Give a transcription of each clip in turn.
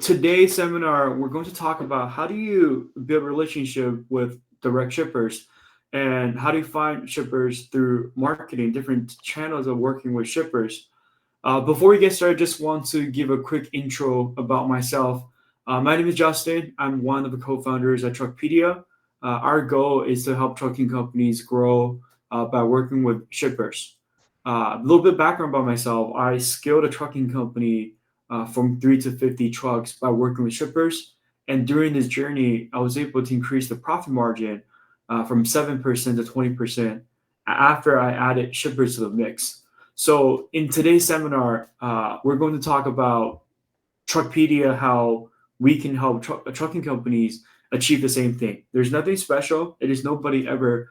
Today's seminar, we're going to talk about how do you build a relationship with direct shippers and how do you find shippers through marketing, different channels of working with shippers. Before we get started, just want to give a quick intro about myself. My name is Justin. I'm one of the co-founders at Truckpedia. Our goal is to help trucking companies grow by working with shippers. A little bit background about myself. I scaled a trucking company from 3 to 50 trucks by working with shippers. And during this journey, I was able to increase the profit margin from 7% to 20% after I added shippers to the mix. So in today's seminar, we're going to talk about Truckpedia, how we can help trucking companies achieve the same thing. There's nothing special. It is nobody ever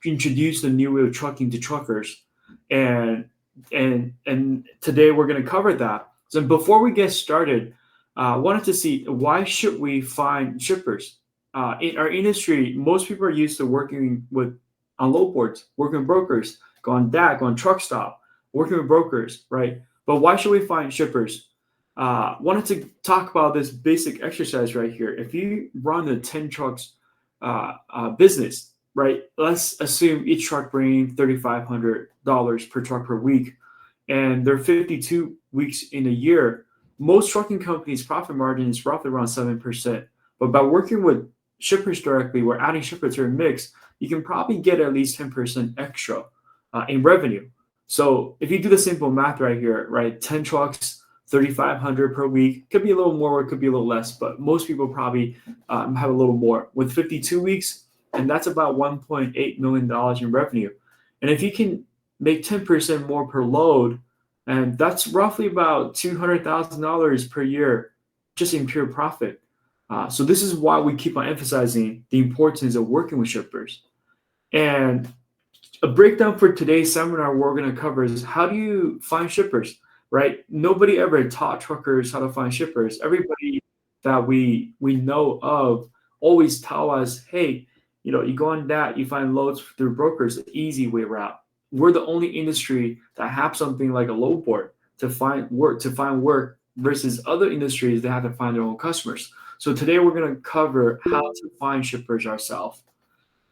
introduced a new way of trucking to truckers, and and today we're going to cover that. So before we get started, I wanted to see why should we find shippers? In our industry, most people are used to working with unload boards, working with brokers, go on DAC, on truck stop, working with brokers, right? But why should we find shippers? Wanted to talk about this basic exercise right here. If you run a 10 trucks business, right? Let's assume each truck bringing $3,500 per truck per week, and there are 52 weeks in a year. Most trucking companies' profit margin is roughly around 7%. But by working with shippers directly, we're adding shippers to your mix, you can probably get at least 10% extra in revenue. So if you do the simple math right here, right, 10 trucks, 3,500 per week, could be a little more, or it could be a little less, but most people probably have a little more. With 52 weeks, and that's about $1.8 million in revenue. And if you can make 10% more per load, and that's roughly about $200,000 per year just in pure profit. So this is why we keep on emphasizing the importance of working with shippers. And a breakdown for today's seminar we're going to cover is how do you find shippers, right? Nobody ever taught truckers how to find shippers. Everybody that we know of always tell us, hey, you go on that, you find loads through brokers, the easy way route. We're the only industry that have something like a load board to find work versus other industries that have to find their own customers. So today we're going to cover how to find shippers ourselves.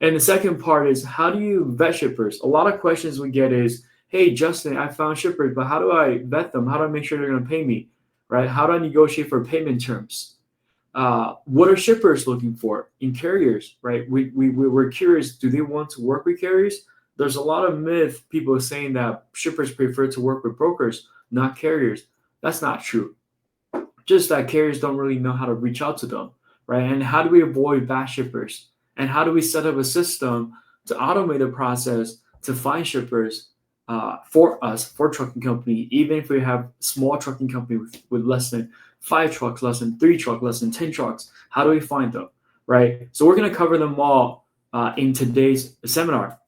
And the second part is how do you vet shippers? A lot of questions we get is, hey, Justin, I found shippers, but how do I vet them? How do I make sure they're going to pay me? Right? How do I negotiate for payment terms? What are shippers looking for in carriers? Right? We're curious. Do they want to work with carriers? There's a lot of myth people saying that shippers prefer to work with brokers, not carriers. That's not true. Just that carriers don't really know how to reach out to them, right? And how do we avoid bad shippers? And how do we set up a system to automate the process to find shippers for us, for trucking company, even if we have small trucking company with less than 5 trucks, less than 3 trucks, less than 10 trucks, how do we find them, right? So we're going to cover them all in today's seminar.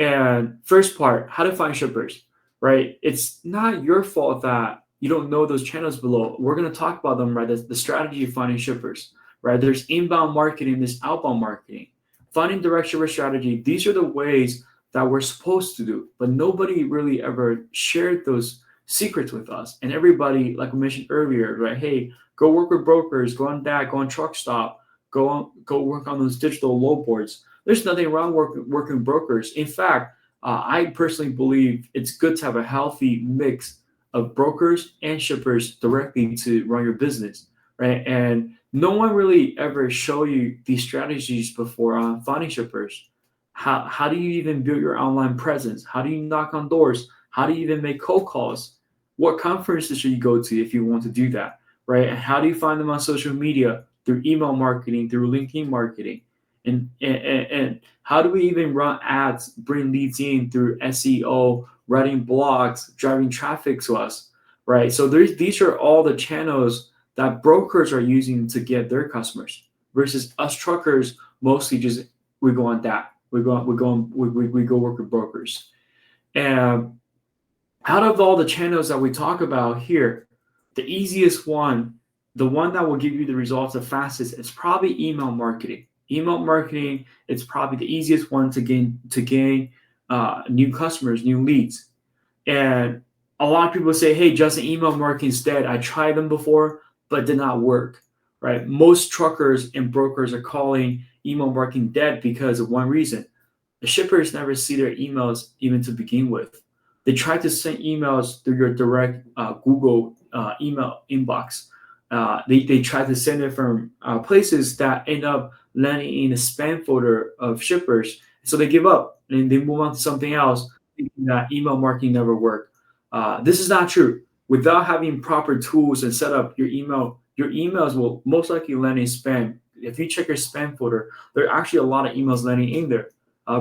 And first part, how to find shippers, right? It's not your fault that you don't know those channels below. We're going to talk about them, right? The strategy of finding shippers, right? There's inbound marketing, there's outbound marketing, finding direct shipper strategy. These are the ways that we're supposed to do, but nobody really ever shared those secrets with us. And everybody, like we mentioned earlier, right? Hey, go work with brokers, go on that, go on truck stop, go work on those digital load boards. There's nothing wrong working with brokers. In fact, I personally believe it's good to have a healthy mix of brokers and shippers directly to run your business, right? And no one really ever show you these strategies before on finding shippers. How do you even build your online presence? How do you knock on doors? How do you even make cold calls? What conferences should you go to if you want to do that, right? And how do you find them on social media? Through email marketing, through LinkedIn marketing. And how do we even run ads, bring leads in through SEO, writing blogs, driving traffic to us, right? So these are all the channels that brokers are using to get their customers versus us truckers mostly just we go on that. We go work with brokers. And out of all the channels that we talk about here, the easiest one, the one that will give you the results the fastest, is probably email marketing. Email marketing, it's probably the easiest one to gain new customers, new leads. And a lot of people say, hey, Justin, email marketing is dead. I tried them before. but it did not work, right? Most truckers and brokers are calling email marketing dead because of one reason: the shippers never see their emails even to begin with. They try to send emails through your direct Google email inbox. They try to send it from places that end up landing in the spam folder of shippers. So they give up and they move on to something else, thinking that email marketing never worked. This is not true. Without having proper tools and set up your emails will most likely land in spam. If you check your spam folder, there are actually a lot of emails landing in there.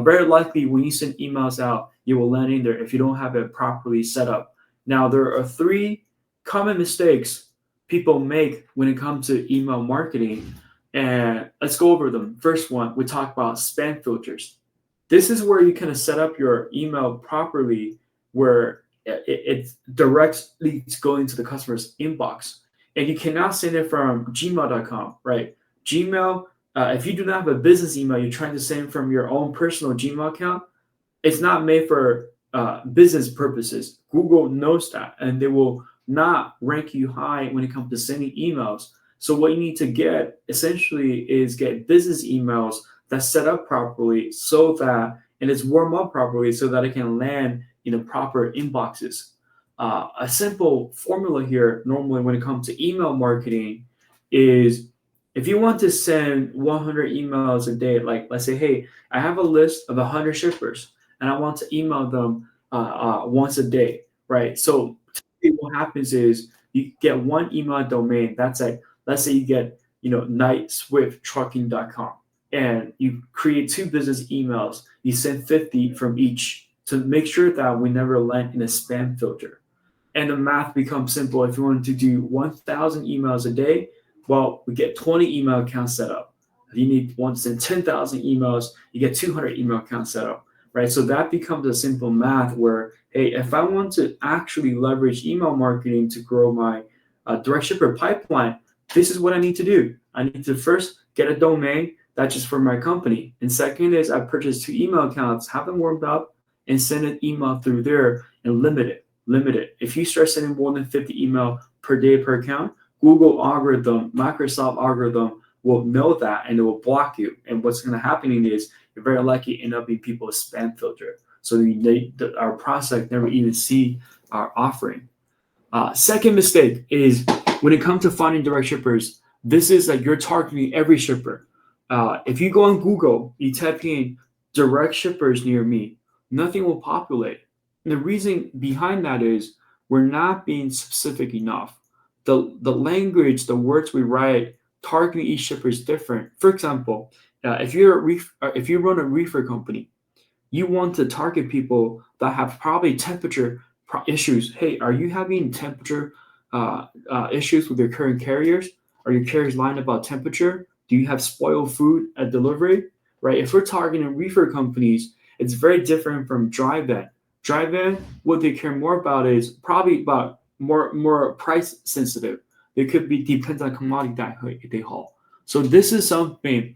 Very likely, when you send emails out, you will land in there if you don't have it properly set up. Now, there are three common mistakes people make when it comes to email marketing, and let's go over them. First one, we talk about spam filters. This is where you kind of set up your email properly, where it directly going to the customer's inbox, and you cannot send it from gmail.com, right? Gmail, if you do not have a business email, you're trying to send from your own personal Gmail account, it's not made for business purposes. Google knows that, and they will not rank you high when it comes to sending emails. So what you need to get essentially is get business emails that's set up properly so that and it's warm up properly so that it can land in the proper inboxes. A simple formula here, normally when it comes to email marketing, is if you want to send 100 emails a day, like let's say, hey, I have a list of 100 shippers and I want to email them once a day, right? So typically what happens is you get one email domain. That's like, let's say you get, nightswifttrucking.com, and you create two business emails. You send 50 from each to make sure that we never land in a spam filter. And the math becomes simple. If you want to do 1,000 emails a day, well, we get 20 email accounts set up. If you need want to send 10,000 emails, you get 200 email accounts set up, right? So that becomes a simple math where, hey, if I want to actually leverage email marketing to grow my direct shipper pipeline, this is what I need to do. I need to first get a domain that's just for my company. And second is I purchase two email accounts, have them warmed up, and send an email through there and limit it. If you start sending more than 50 email per day per account, Google algorithm, Microsoft algorithm will know that and it will block you. And what's going to happen is you're very likely end up in people's spam filter. So our prospect never even see our offering. Second mistake is when it comes to finding direct shippers, this is like you're targeting every shipper. If you go on Google, you type in direct shippers near me, nothing will populate. And the reason behind that is we're not being specific enough. The language, the words we write, targeting each shipper is different. For example, if you run a reefer company, you want to target people that have probably temperature issues. Hey, are you having temperature issues with your current carriers? Are your carriers lying about temperature? Do you have spoiled food at delivery? Right? If we're targeting reefer companies, it's very different from dry van. Dry van, what they care more about is probably about more price sensitive. It could be depends on commodity that they haul. So this is something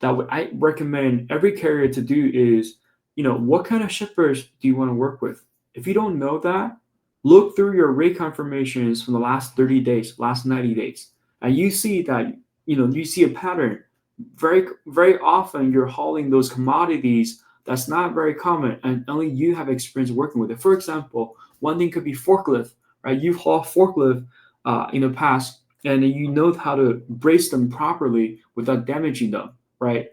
that I recommend every carrier to do is, what kind of shippers do you want to work with? If you don't know that, look through your rate confirmations from the last 30 days, last 90 days, and you see that, you see a pattern. Very, very often you're hauling those commodities that's not very common and only you have experience working with it. For example, one thing could be forklift, right? You've hauled forklift in the past and you know how to brace them properly without damaging them, right?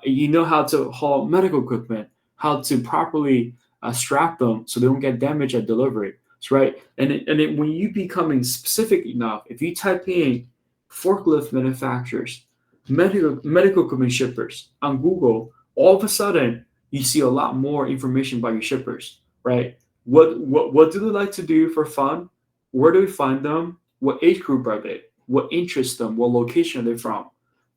You know how to haul medical equipment, how to properly strap them so they don't get damaged at delivery. That's right. And when you becoming specific enough, if you type in forklift manufacturers, medical equipment shippers on Google, all of a sudden you see a lot more information about your shippers, right? What do they like to do for fun? Where do we find them? What age group are they? What interests them? What location are they from?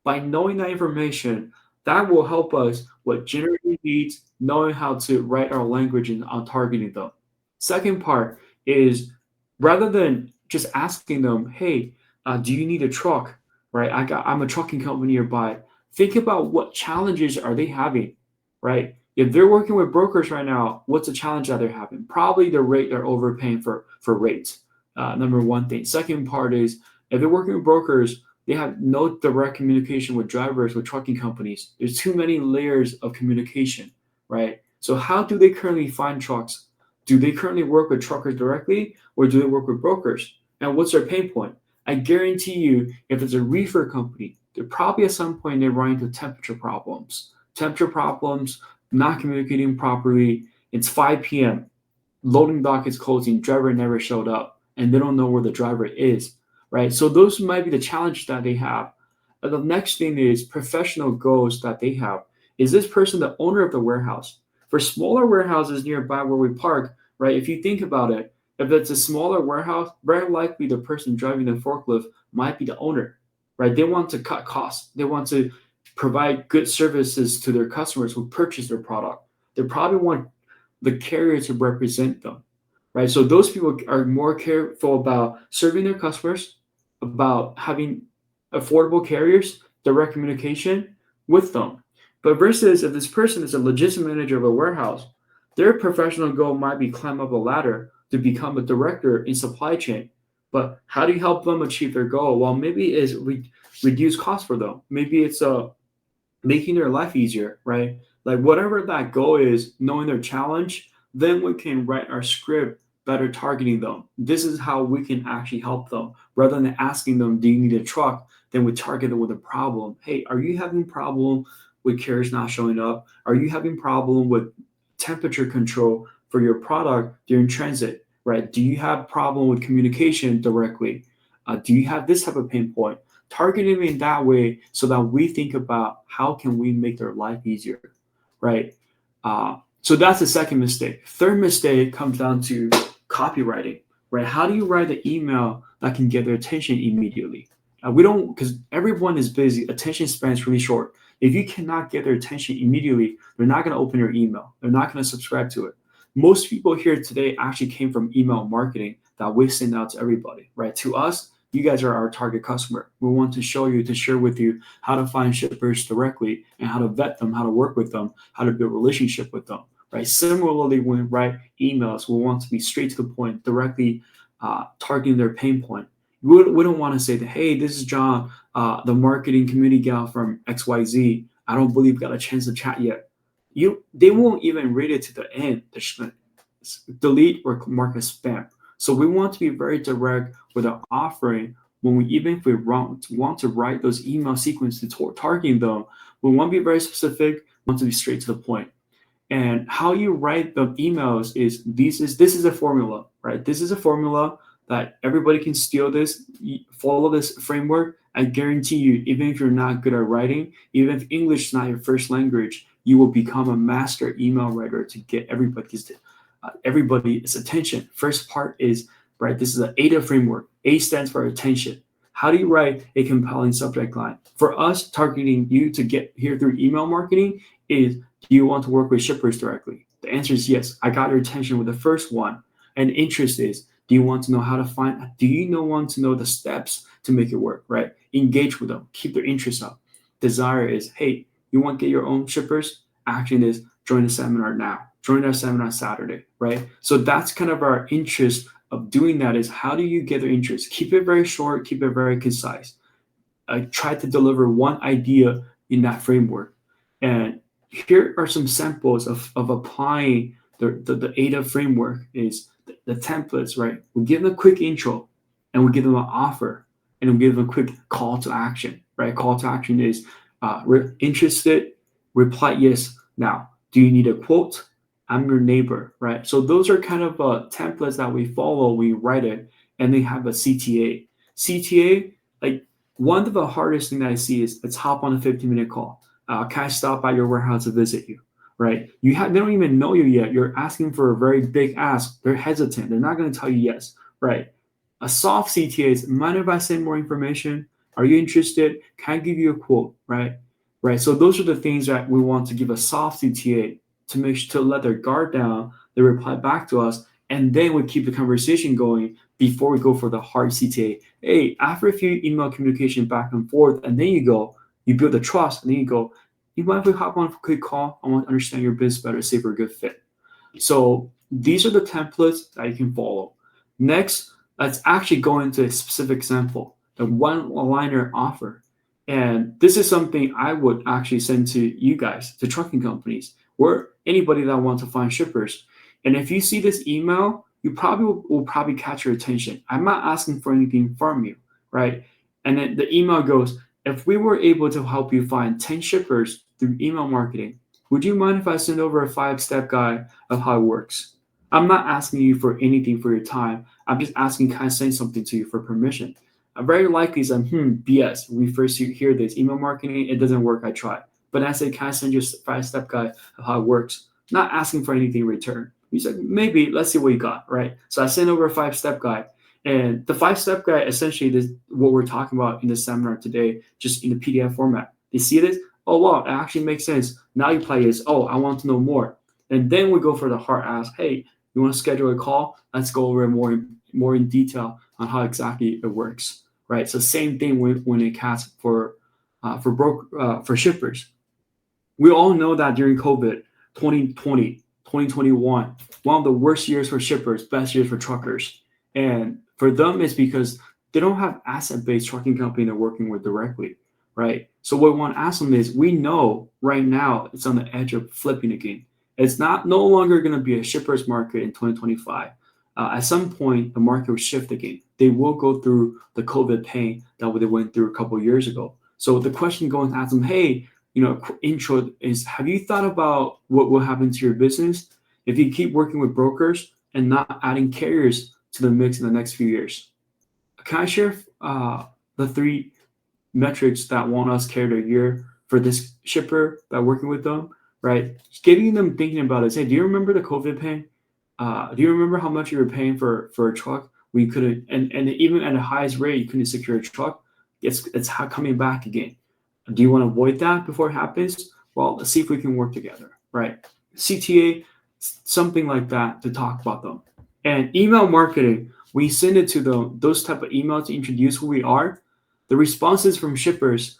By knowing that information, that will help us with generating leads, knowing how to write our language and on targeting them. Second part is rather than just asking them, hey, do you need a truck? Right? I'm a trucking company nearby. Think about what challenges are they having, right? If they're working with brokers right now, what's the challenge that they're having? Probably the rate they're overpaying for rates. Number one thing. Second part is If they're working with brokers, they have no direct communication with drivers, with trucking companies. There's too many layers of communication, right? So how do they currently find trucks? Do they currently work with truckers directly, or do they work with brokers? And what's their pain point? I guarantee you, if it's a reefer company, they're probably at some point they run into temperature problems, not communicating properly. It's 5 p.m. Loading dock is closing, driver never showed up, and they don't know where the driver is, right? So those might be the challenge that they have. The next thing is professional goals that they have. Is this person the owner of the warehouse? For smaller warehouses nearby where we park, right? If you think about it, if it's a smaller warehouse, very likely the person driving the forklift might be the owner, right? They want to cut costs. They want to provide good services to their customers who purchase their product. They probably want the carrier to represent them, right? So those people are more careful about serving their customers, about having affordable carriers, direct communication with them. But versus if this person is a legitimate manager of a warehouse, their professional goal might be climb up a ladder to become a director in supply chain. But how do you help them achieve their goal? Well, maybe it's reduce costs for them. Maybe it's making their life easier, right? Like whatever that goal is, knowing their challenge, then we can write our script better targeting them. This is how we can actually help them. Rather than asking them, do you need a truck? Then we target them with a problem. Hey, are you having problem with carriers not showing up? Are you having problem with temperature control for your product during transit, right? Do you have problem with communication directly? Do you have this type of pain point? Targeting in that way so that we think about how can we make their life easier, right? So that's the second mistake. Third mistake comes down to copywriting, right? How do you write an email that can get their attention immediately? We don't, because everyone is busy. Attention span is really short. If you cannot get their attention immediately, they're not going to open your email. They're not going to subscribe to it. Most people here today actually came from email marketing that we send out to everybody, right? To us, you guys are our target customer. We want to show you, to share with you how to find shippers directly and how to vet them, how to work with them, how to build a relationship with them, right? Similarly, when we write emails, we want to be straight to the point, directly targeting their pain point. We don't want to say that, hey, this is John, the marketing community gal from XYZ. I don't believe got a chance to chat yet. They won't even read it to the end. They're just going to delete or mark as spam. So we want to be very direct with our offering. Even if we want to write those email sequences targeting them, we want to be very specific, want to be straight to the point. And how you write the emails is this is a formula, right? This is a formula that everybody can steal this, follow this framework. I guarantee you, even if you're not good at writing, even if English is not your first language, you will become a master email writer to get everybody's attention. First part is, right, this is an AIDA framework. A stands for attention. How do you write a compelling subject line? For us, targeting you to get here through email marketing is, do you want to work with shippers directly? The answer is yes. I got your attention with the first one. And interest is, do you want to know how to find, do you want to know the steps to make it work, right? Engage with them, keep their interest up. Desire is, hey, you want to get your own shippers? Action is, join the seminar now. Join our seminar Saturday, right? So that's kind of our interest of doing that is, how do you get their interest? Keep it very short, keep it very concise. Try to deliver one idea in that framework. And here are some samples of applying the AIDA framework is the templates, right? We give them a quick intro and we give them an offer and we give them a quick call to action, right? Call to action is interested, reply yes now. Do you need a quote? I'm your neighbor, right? So those are kind of templates that we follow, we write it, and they have a CTA. CTA, like one of the hardest thing that I see is let's hop on a 15-minute call. Can I stop by your warehouse to visit you, right? They don't even know you yet. You're asking for a very big ask. They're hesitant. They're not going to tell you yes, right? A soft CTA is, mind if I send more information? Are you interested? Can I give you a quote, right? Right. So those are the things that we want to give a soft CTA to let their guard down. They reply back to us, and then we keep the conversation going before we go for the hard CTA. Hey, after a few email communication back and forth, and then you build the trust, and then you go, you mind if we hop on a quick call? I want to understand your business better, see if we're a good fit. So these are the templates that you can follow. Next, let's actually go into a specific example. the one-liner offer. And this is something I would actually send to you guys, to trucking companies, or anybody that wants to find shippers. And if you see this email, you probably will probably catch your attention. I'm not asking for anything from you, right? And then the email goes, if we were able to help you find 10 shippers through email marketing, would you mind if I send over a 5-step guide of how it works? I'm not asking you for anything for your time. I'm just asking, can I send something to you for permission? Very likely some BS. When we first hear this email marketing, it doesn't work. I try, but I say, can I send you a 5-step guide of how it works? Not asking for anything in return. He said, maybe. Let's see what you got, right? So I sent over a 5-step guide, and the 5-step guide essentially is what we're talking about in the seminar today, just in the PDF format. You see this? Oh wow, it actually makes sense. Now you play this. Oh, I want to know more, and then we go for the hard ask. Hey, you want to schedule a call? Let's go over more in detail on how exactly it works, right? So same thing when it counts for shippers. We all know that during COVID, 2020, 2021, one of the worst years for shippers, best years for truckers. And for them, it's because they don't have asset-based trucking company they're working with directly, right? So what we want to ask them is, we know right now it's on the edge of flipping again. It's not no longer going to be a shipper's market in 2025. At some point, the market will shift again. They will go through the COVID pain that they went through a couple of years ago. So the question going to ask them, hey, intro is, have you thought about what will happen to your business if you keep working with brokers and not adding carriers to the mix in the next few years? Can I share the 3 metrics that won us carried a year for this shipper by working with them, right? Just getting them thinking about it. Hey, do you remember the COVID pain? Do you remember how much you were paying for a truck? We couldn't, and even at the highest rate, you couldn't secure a truck. It's coming back again. Do you want to avoid that before it happens? Well, let's see if we can work together, right? CTA, something like that, to talk about them. And email marketing, we send it to them, those type of emails to introduce who we are. The responses from shippers,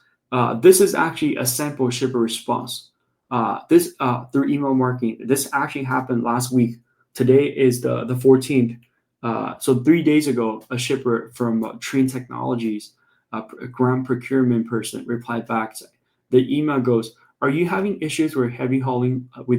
this is actually a sample shipper response. This through email marketing. This actually happened last week. Today is the 14th. So 3 days ago, a shipper from Train Technologies, a ground procurement person, replied back. The email goes, "Are you having issues with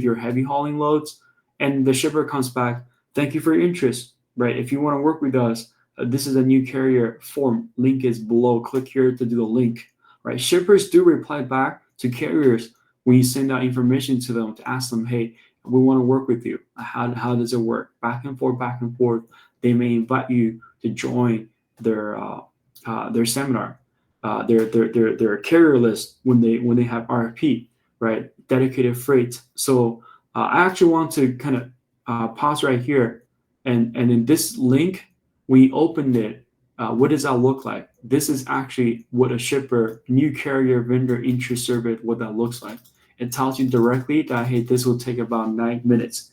your heavy hauling loads?" And the shipper comes back, "Thank you for your interest. Right? If you want to work with us, this is a new carrier form. Link is below. Click here to do the link." Right? Shippers do reply back to carriers when you send out information to them to ask them, "Hey, we want to work with you. How does it work?" Back and forth, back and forth. They may invite you to join their seminar, their carrier list when they have RFP, right? Dedicated freight. So I actually want to kind of pause right here, and in this link, we opened it. What does that look like? This is actually what a shipper, new carrier vendor interest survey, what that looks like. It tells you directly that, hey, this will take about 9 minutes.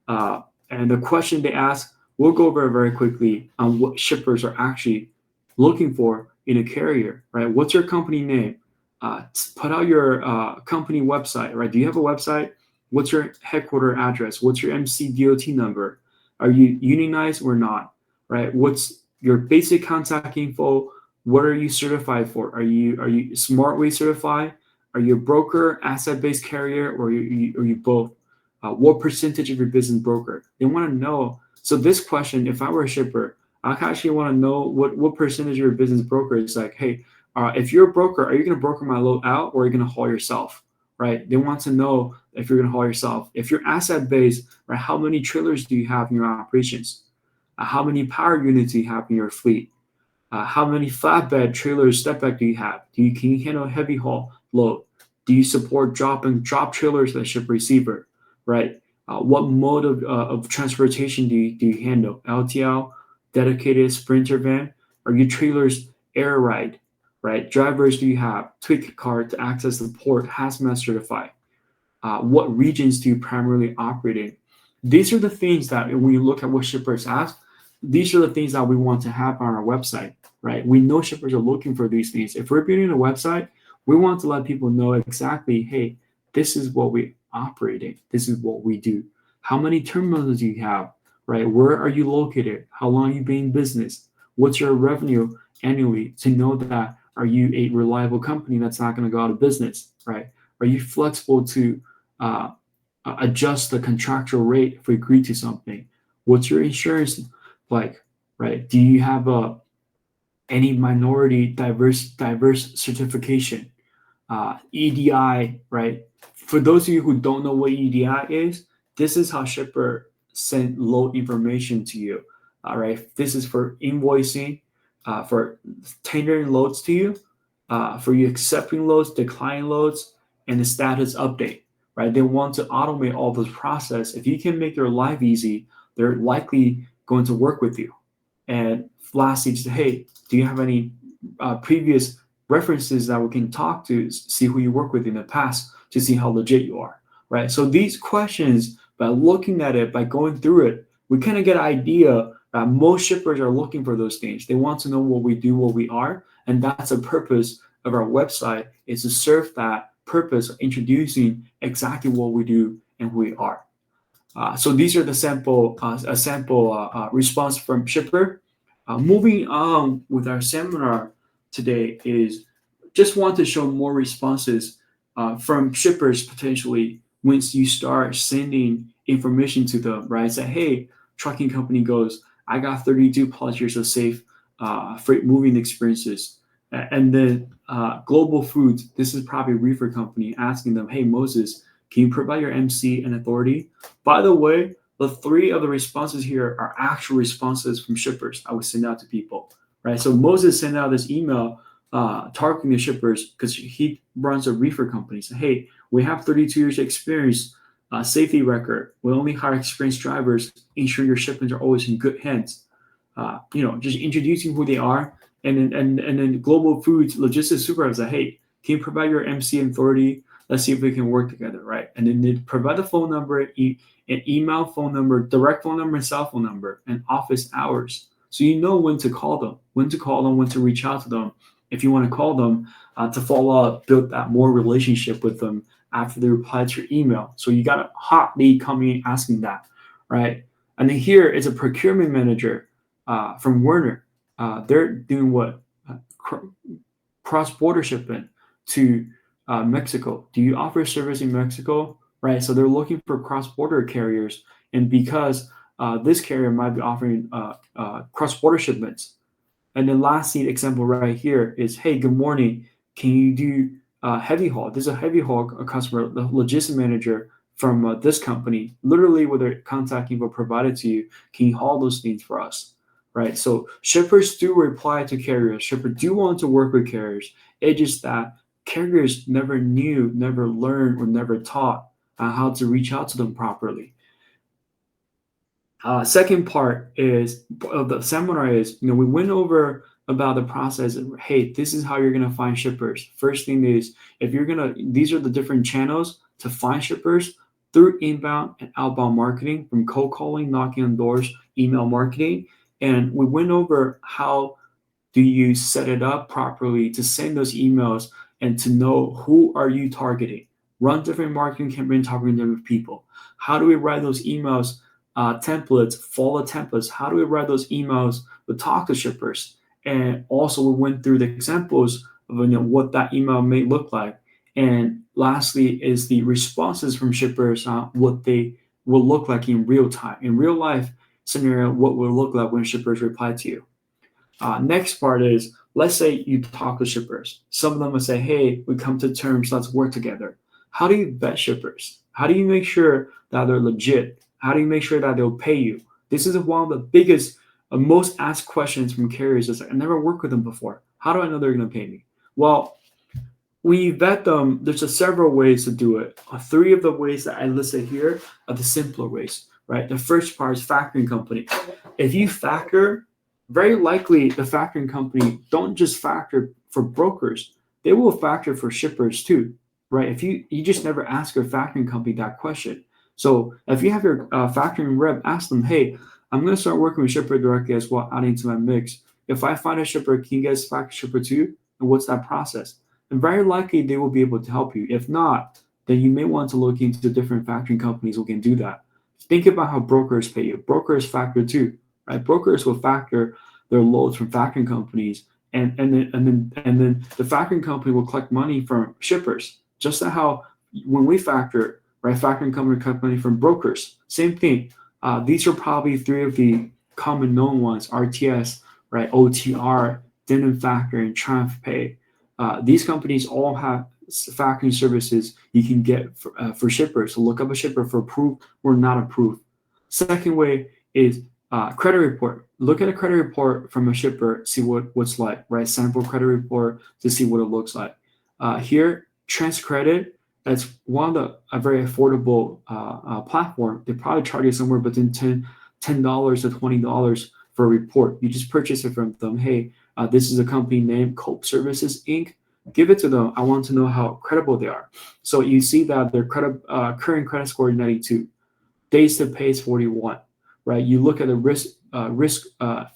And the question they ask, we'll go over very quickly on what shippers are actually looking for in a carrier, right? What's your company name? Put out your company website, right? Do you have a website? What's your headquarter address? What's your MC/DOT number? Are you unionized or not, right? What's your basic contact info? What are you certified for? Are you SmartWay certified? Are you a broker, asset-based carrier, or are you both? What percentage of your business broker? They want to know. So this question, if I were a shipper, I actually want to know what percentage of your business broker is. Like, hey, if you're a broker, are you going to broker my load out, or are you going to haul yourself, right? They want to know if you're going to haul yourself. If you're asset-based, right, how many trailers do you have in your operations? How many power units do you have in your fleet? How many flatbed trailers, step back do you have? Can you handle heavy haul load? Do you support drop trailers that ship receiver, right? What mode of transportation do you handle? LTL, dedicated Sprinter van? Are your trailers air ride, right? Drivers do you have? Twig card to access the port, hazmat certified? What regions do you primarily operate in? These are the things that when you look at what shippers ask, these are the things that we want to have on our website, right? We know shippers are looking for these things. If we're building a website, we want to let people know exactly, hey, this is what we operate in. This is what we do. How many terminals do you have, right? Where are you located? How long you been in business? What's your revenue annually to know that are you a reliable company that's not going to go out of business, right? Are you flexible to uh, adjust the contractual rate if we agree to something? What's your insurance like, right? Do you have any minority diverse certification? EDI, right? For those of you who don't know what EDI is, this is how shipper send load information to you. All right, this is for invoicing, for tendering loads to you, for you accepting loads, declining loads, and the status update. Right, they want to automate all those process. If you can make their life easy, they're likely going to work with you. And lastly, just hey, do you have any previous references that we can talk to, see who you work with in the past to see how legit you are, right? So these questions, by looking at it, by going through it, we kind of get an idea that most shippers are looking for those things. They want to know what we do, what we are, and that's the purpose of our website, is to serve that purpose of introducing exactly what we do and who we are. So these are the sample a sample response from shipper. Moving on with our seminar today is just want to show more responses from shippers potentially once you start sending information to them, right? Say, hey, trucking company goes, I got 32 plus years of safe freight moving experiences. And then Global Foods, this is probably a reefer company, asking them, hey, Moses, can you provide your MC and authority? By the way, the three of the responses here are actual responses from shippers I would send out to people, right? So Moses sent out this email targeting the shippers because he runs a reefer company. So, hey, we have 32 years experience, safety record. We only hire experienced drivers, ensure your shipments are always in good hands. Just introducing who they are. And then Global Foods Logistics Supervisor, hey, can you provide your MC and authority? Let's see if we can work together, right? And then they provide a phone number, an email, phone number, direct phone number, and cell phone number, and office hours. So you know when to call them, when to reach out to them. If you want to call them to follow up, build that more relationship with them after they reply to your email. So you got a hot lead coming in asking that, right? And then here is a procurement manager from Werner. They're doing what? Cross-border shipment to Mexico. Do you offer service in Mexico? Right. So they're looking for cross-border carriers, and because this carrier might be offering cross-border shipments. And then lastly, example right here is, hey, good morning. Can you do heavy haul? There's a heavy haul a customer, the logistics manager from this company, literally with their contact info provided to you. Can you haul those things for us? Right. So shippers do reply to carriers. Shippers do want to work with carriers. It's just that carriers never knew, never learned, or never taught how to reach out to them properly. Second part is of the seminar is, we went over about the process of, hey, this is how you're going to find shippers. First thing is, these are the different channels to find shippers through inbound and outbound marketing, from cold calling, knocking on doors, email marketing. And we went over how do you set it up properly to send those emails and to know who are you targeting. Run different marketing campaigns targeting different people. How do we write those emails? Templates, follow templates. How do we write those emails to talk to shippers? And also we went through the examples of what that email may look like. And lastly is the responses from shippers on what they will look like in real time. In real life scenario, what will look like when shippers reply to you. Next part is, let's say you talk to shippers. Some of them will say, hey, we come to terms, let's work together. How do you vet shippers? How do you make sure that they're legit? How do you make sure that they'll pay you? This is one of the biggest, most asked questions from carriers. Is like, I never worked with them before. How do I know they're going to pay me? Well, when you vet them, there's several ways to do it. Three of the ways that I listed here are the simpler ways, right? The first part is factoring company. If you factor, very likely the factoring company don't just factor for brokers, they will factor for shippers too, right? If you just never ask your factoring company that question. So if you have your factoring rep, ask them, hey, I'm going to start working with shipper directly as well, adding to my mix. If I find a shipper, can you guys factor shipper too? And what's that process? And very likely they will be able to help you. If not, then you may want to look into different factoring companies who can do that. Think about how brokers pay you. Brokers factor too, right? Brokers will factor their loads from factoring companies and then the factoring company will collect money from shippers. Just like how when we factor, right, factoring company collect money from brokers. Same thing. These are probably three of the common known ones: RTS, right, OTR, Denim Factor, and Triumph Pay. These companies all have factoring services you can get for shippers. So look up a shipper for approved or not approved. Second way is credit report. Look at a credit report from a shipper, see what's like, right? Sample credit report to see what it looks like. Here, TransCredit, that's one of a very affordable platform. They probably charge you somewhere between $10 to $20 for a report. You just purchase it from them. Hey, this is a company named Cope Services Inc. Give it to them. I want to know how credible they are. So you see that their current credit score is 92. Days to pay is 41, right? You look at the risk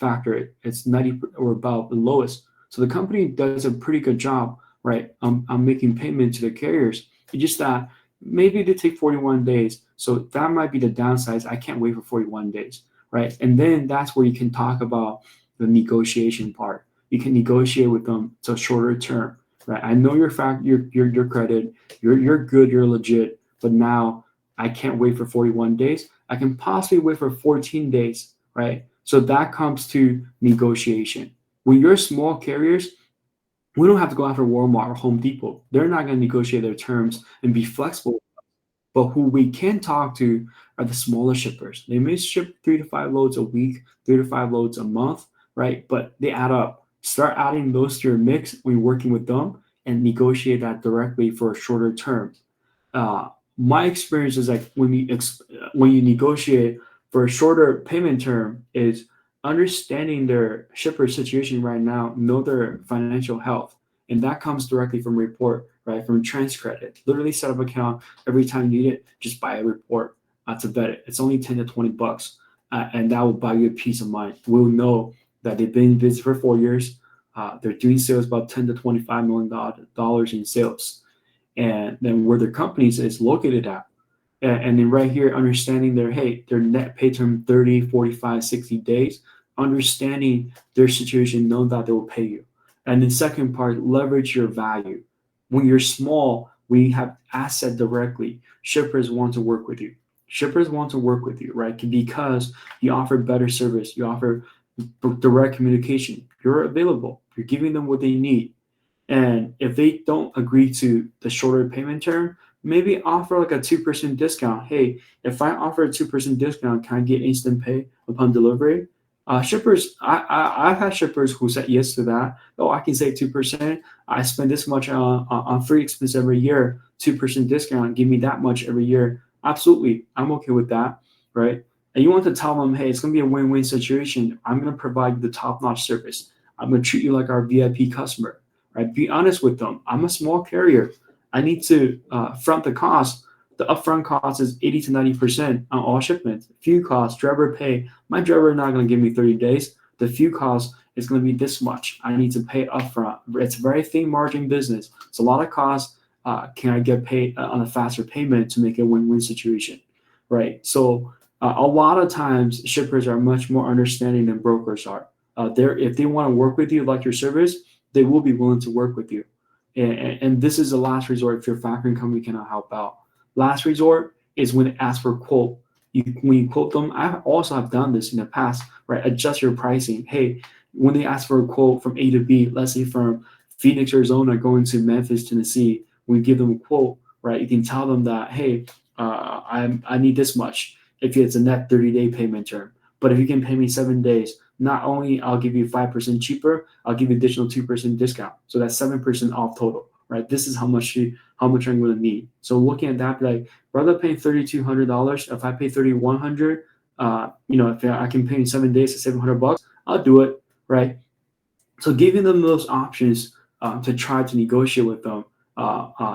factor, it's 90 or about the lowest. So the company does a pretty good job, right? I'm making payment to the carriers. It's just that maybe they take 41 days. So that might be the downside. I can't wait for 41 days, right? And then that's where you can talk about the negotiation part. You can negotiate with them to a shorter term, right? I know your credit, you're good, you're legit, but now I can't wait for 41 days. I can possibly wait for 14 days, right? So that comes to negotiation. When you're small carriers, we don't have to go after Walmart or Home Depot. They're not going to negotiate their terms and be flexible. But who we can talk to are the smaller shippers. They may ship 3 to 5 loads a week, 3 to 5 loads a month, right? But they add up. Start adding those to your mix when you're working with them and negotiate that directly for a shorter term. My experience is like when you negotiate for a shorter payment term is understanding their shipper situation right now, know their financial health, and that comes directly from report, right, from TransCredit. Literally set up an account every time you need it, just buy a report to vet it. It's only 10 to 20 bucks, and that will buy you a peace of mind. We'll know that they've been in business for 4 years. They're doing sales about 10 to 25 million dollars in sales, and then where their companies is located at. And then right here, understanding their net pay term 30, 45, 60 days, understanding their situation, know that they will pay you. And then second part, leverage your value. When you're small, we have asset directly. Shippers want to work with you. Shippers want to work with you, right? Because you offer better service. You offer direct communication. You're available. You're giving them what they need. And if they don't agree to the shorter payment term, maybe offer like a 2% discount. Hey, if I offer a 2% discount, can I get instant pay upon delivery? Shippers, I've had shippers who said yes to that. Oh, I can save 2%. I spend this much on free expense every year, 2% discount, give me that much every year. Absolutely, I'm okay with that, right? And you want to tell them, hey, it's going to be a win-win situation. I'm going to provide the top-notch service. I'm going to treat you like our VIP customer, right? Be honest with them. I'm a small carrier. I need to front the cost. The upfront cost is 80 to 90% on all shipments. Fuel cost, driver pay. My driver is not going to give me 30 days. The fuel cost is going to be this much. I need to pay upfront. It's a very thin margin business. It's a lot of cost. Can I get paid on a faster payment to make it a win-win situation, right? So a lot of times shippers are much more understanding than brokers are. If they want to work with you, like your service, they will be willing to work with you. And this is the last resort if your factoring company cannot help out. Last resort is when they ask for a quote. When you quote them, I also have done this in the past, right? Adjust your pricing. Hey, when they ask for a quote from A to B, let's say from Phoenix, Arizona, going to Memphis, Tennessee, we give them a quote, right? You can tell them that, hey, I need this much if it's a net 30-day payment term. But if you can pay me 7 days, not only I'll give you 5% cheaper, I'll give you additional 2% discount. So that's 7% off total, right? This is how much I'm going to need. So looking at that, like rather paying $3,200, if I pay $3,100, if I can pay in 7 days to $700, I'll do it, right? So giving them those options to try to negotiate with them,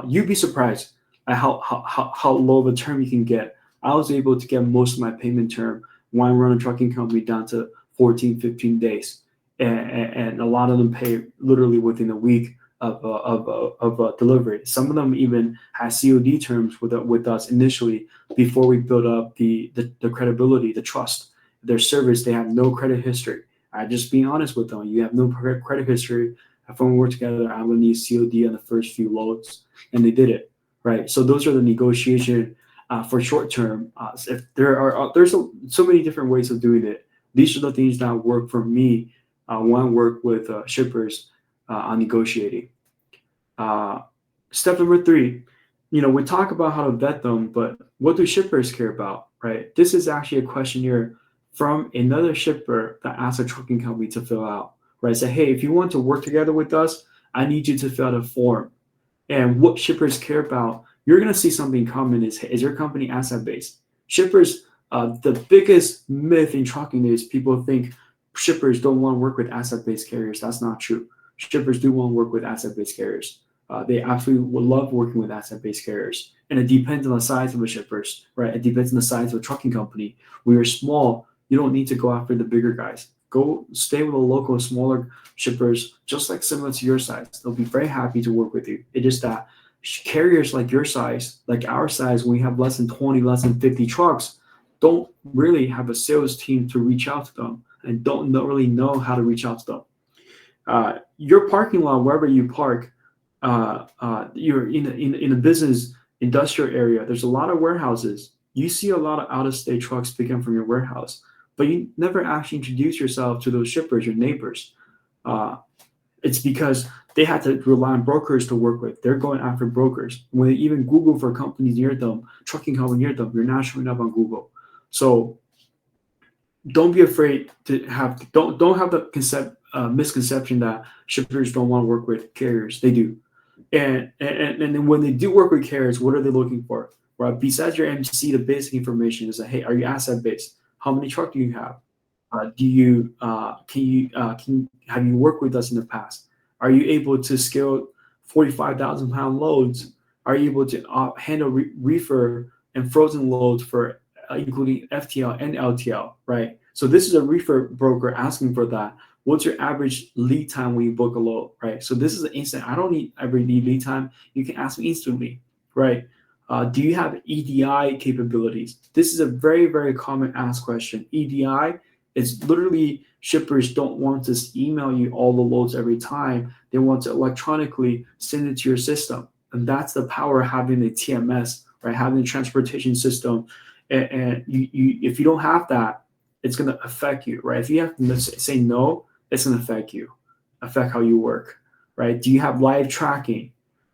you'd be surprised at how low of a term you can get. I was able to get most of my payment term when I run a trucking company down to 14, 15 days. And a lot of them pay literally within a week of delivery. Some of them even had COD terms with us initially before we built up the credibility, the trust. Their service, they have no credit history. I just being honest with them. You have no credit history. If we work together, I'm gonna need COD on the first few loads, and they did it, right? So those are the negotiation for short term. If there are so many different ways of doing it. These are the things that work for me when I work with shippers on negotiating. Uh, Step number three, we talk about how to vet them, but what do shippers care about, right? This is actually a questionnaire from another shipper that asks a trucking company to fill out, right? Say, hey, if you want to work together with us, I need you to fill out a form. And what shippers care about, you're going to see something common is your company asset based? Shippers, the biggest myth in trucking is people think shippers don't want to work with asset based carriers. That's not true. Shippers do want to work with asset based carriers. They absolutely would love working with asset based carriers. And it depends on the size of the shippers, right? It depends on the size of a trucking company. When you're small, you don't need to go after the bigger guys. Go stay with the local, smaller shippers, just like similar to your size. They'll be very happy to work with you. It's just that carriers like your size, like our size, when we have less than 20, less than 50 trucks, don't really have a sales team to reach out to them and don't really know how to reach out to them. Your parking lot, wherever you park, you're in a business industrial area. There's a lot of warehouses. You see a lot of out of state trucks picking from your warehouse, but you never actually introduce yourself to those shippers, your neighbors. Uh, it's because they had to rely on brokers to work with. They're going after brokers. When they even Google for companies near them, trucking company near them, you're not showing up on Google. So don't be afraid to have don't have the misconception that shippers don't want to work with carriers. They do. And then when they do work with carriers, what are they looking for? Right? Besides your MC, the basic information is like, hey, are you asset based? How many trucks do you have? Do you can have you worked with us in the past? Are you able to scale 45,000 pound loads? Are you able to handle reefer and frozen loads for including FTL and LTL? Right. So this is a reefer broker asking for that. What's your average lead time when you book a load? Right. So this is an instant. I don't need every lead time. You can ask me instantly. Right. Do you have EDI capabilities? This is a very, very common asked question. EDI is literally shippers don't want to email you all the loads every time. They want to electronically send it to your system. And that's the power of having the TMS, right? Having a transportation system. And if you don't have that, it's going to affect you, right? If you have to say no, it's going to affect you, affect how you work, right? Do you have live tracking?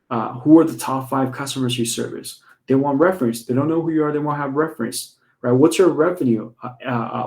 Who are the top 5 customers you service? They want reference. They don't know who you are. They want to have reference, right? What's your revenue?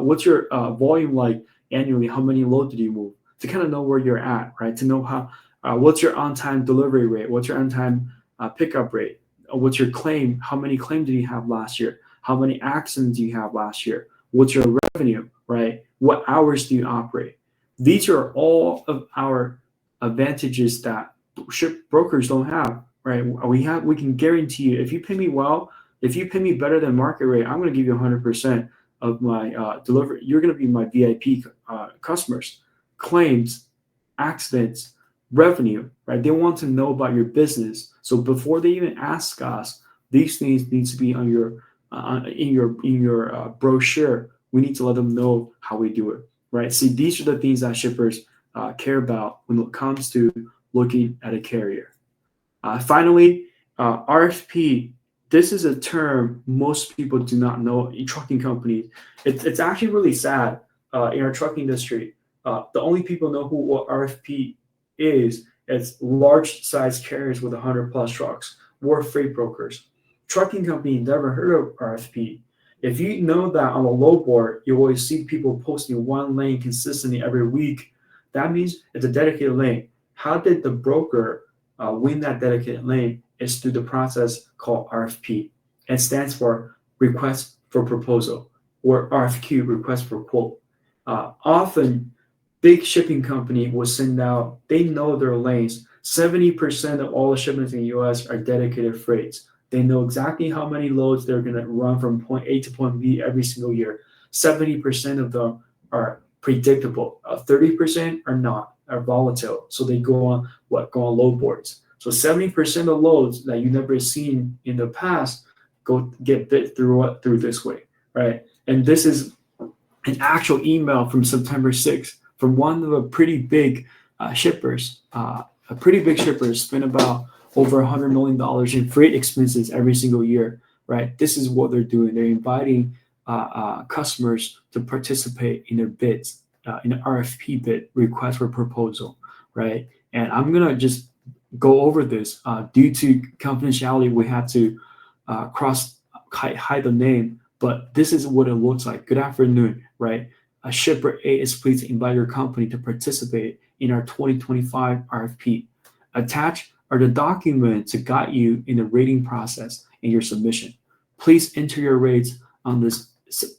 What's your volume like annually? How many loads did you move? To kind of know where you're at, right? To know how, what's your on-time delivery rate? What's your on-time pickup rate? What's your claim? How many claims did you have last year? How many accidents do you have last year? What's your revenue, right? What hours do you operate? These are all of our advantages that ship brokers don't have, right? We can guarantee you if you pay me well, if you pay me better than market rate, I'm going to give you 100% of my delivery. You're going to be my VIP customers. Claims, accidents, revenue, right? They want to know about your business. So before they even ask us, these things need to be on your in your brochure. We need to let them know how we do it, right? See, these are the things that shippers care about when it comes to looking at a carrier. Finally, RFP. This is a term most people do not know in trucking companies. It's actually really sad in our trucking industry. The only people know what RFP is. It's large size carriers with 100 plus trucks. We're freight brokers. Trucking company never heard of RFP. If you know that on a load board, you always see people posting one lane consistently every week. That means it's a dedicated lane. How did the broker win that dedicated lane? Is through the process called RFP. It stands for Request for Proposal, or RFQ, Request for Quote. Often, big shipping company will send out, they know their lanes. 70% of all the shipments in the US are dedicated freights. They know exactly how many loads they're going to run from point A to point B every single year. 70% of them are predictable. 30% are not, are volatile. So they go on load boards. So 70% of loads that you've never seen in the past get bid through this way, right? And this is an actual email from September 6th from one of the pretty big shippers. A pretty big shipper spend about over $100 million in freight expenses every single year, right? This is what they're doing. They're inviting customers to participate in their bids, in an RFP bid, request for proposal, right? And I'm gonna just go over this. Due to confidentiality, we have to hide the name, but this is what it looks like. Good afternoon, right? A shipper A is pleased to invite your company to participate in our 2025 RFP. Attached are the documents to guide you in the rating process and your submission. Please enter your rates on this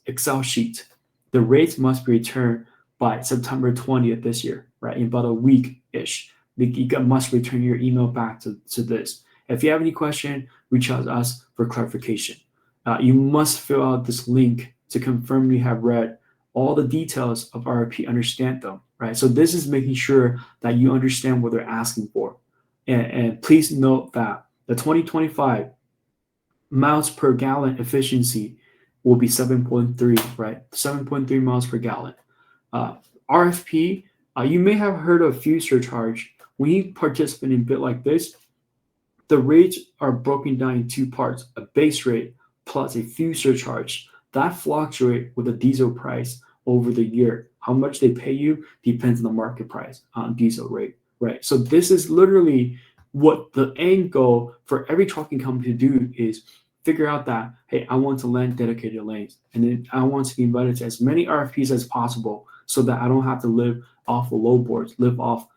Excel sheet. The rates must be returned by September 20th this year, right? In about a week-ish. You must return your email back to this. If you have any question, reach out to us for clarification. You must fill out this link to confirm you have read all the details of RFP, understand them, right? So this is making sure that you understand what they're asking for. And please note that the 2025 miles per gallon efficiency will be 7.3, right? 7.3 miles per gallon. RFP, you may have heard of fuel surcharge. When you participate in a bit like this, the rates are broken down in two parts: a base rate plus a fuel surcharge. That fluctuates with the diesel price over the year. How much they pay you depends on the market price on diesel rate, right? So this is literally what the end goal for every trucking company to do is figure out that, hey, I want to land dedicated lanes, and then I want to be invited to as many RFPs as possible so that I don't have to live off of load boards, live off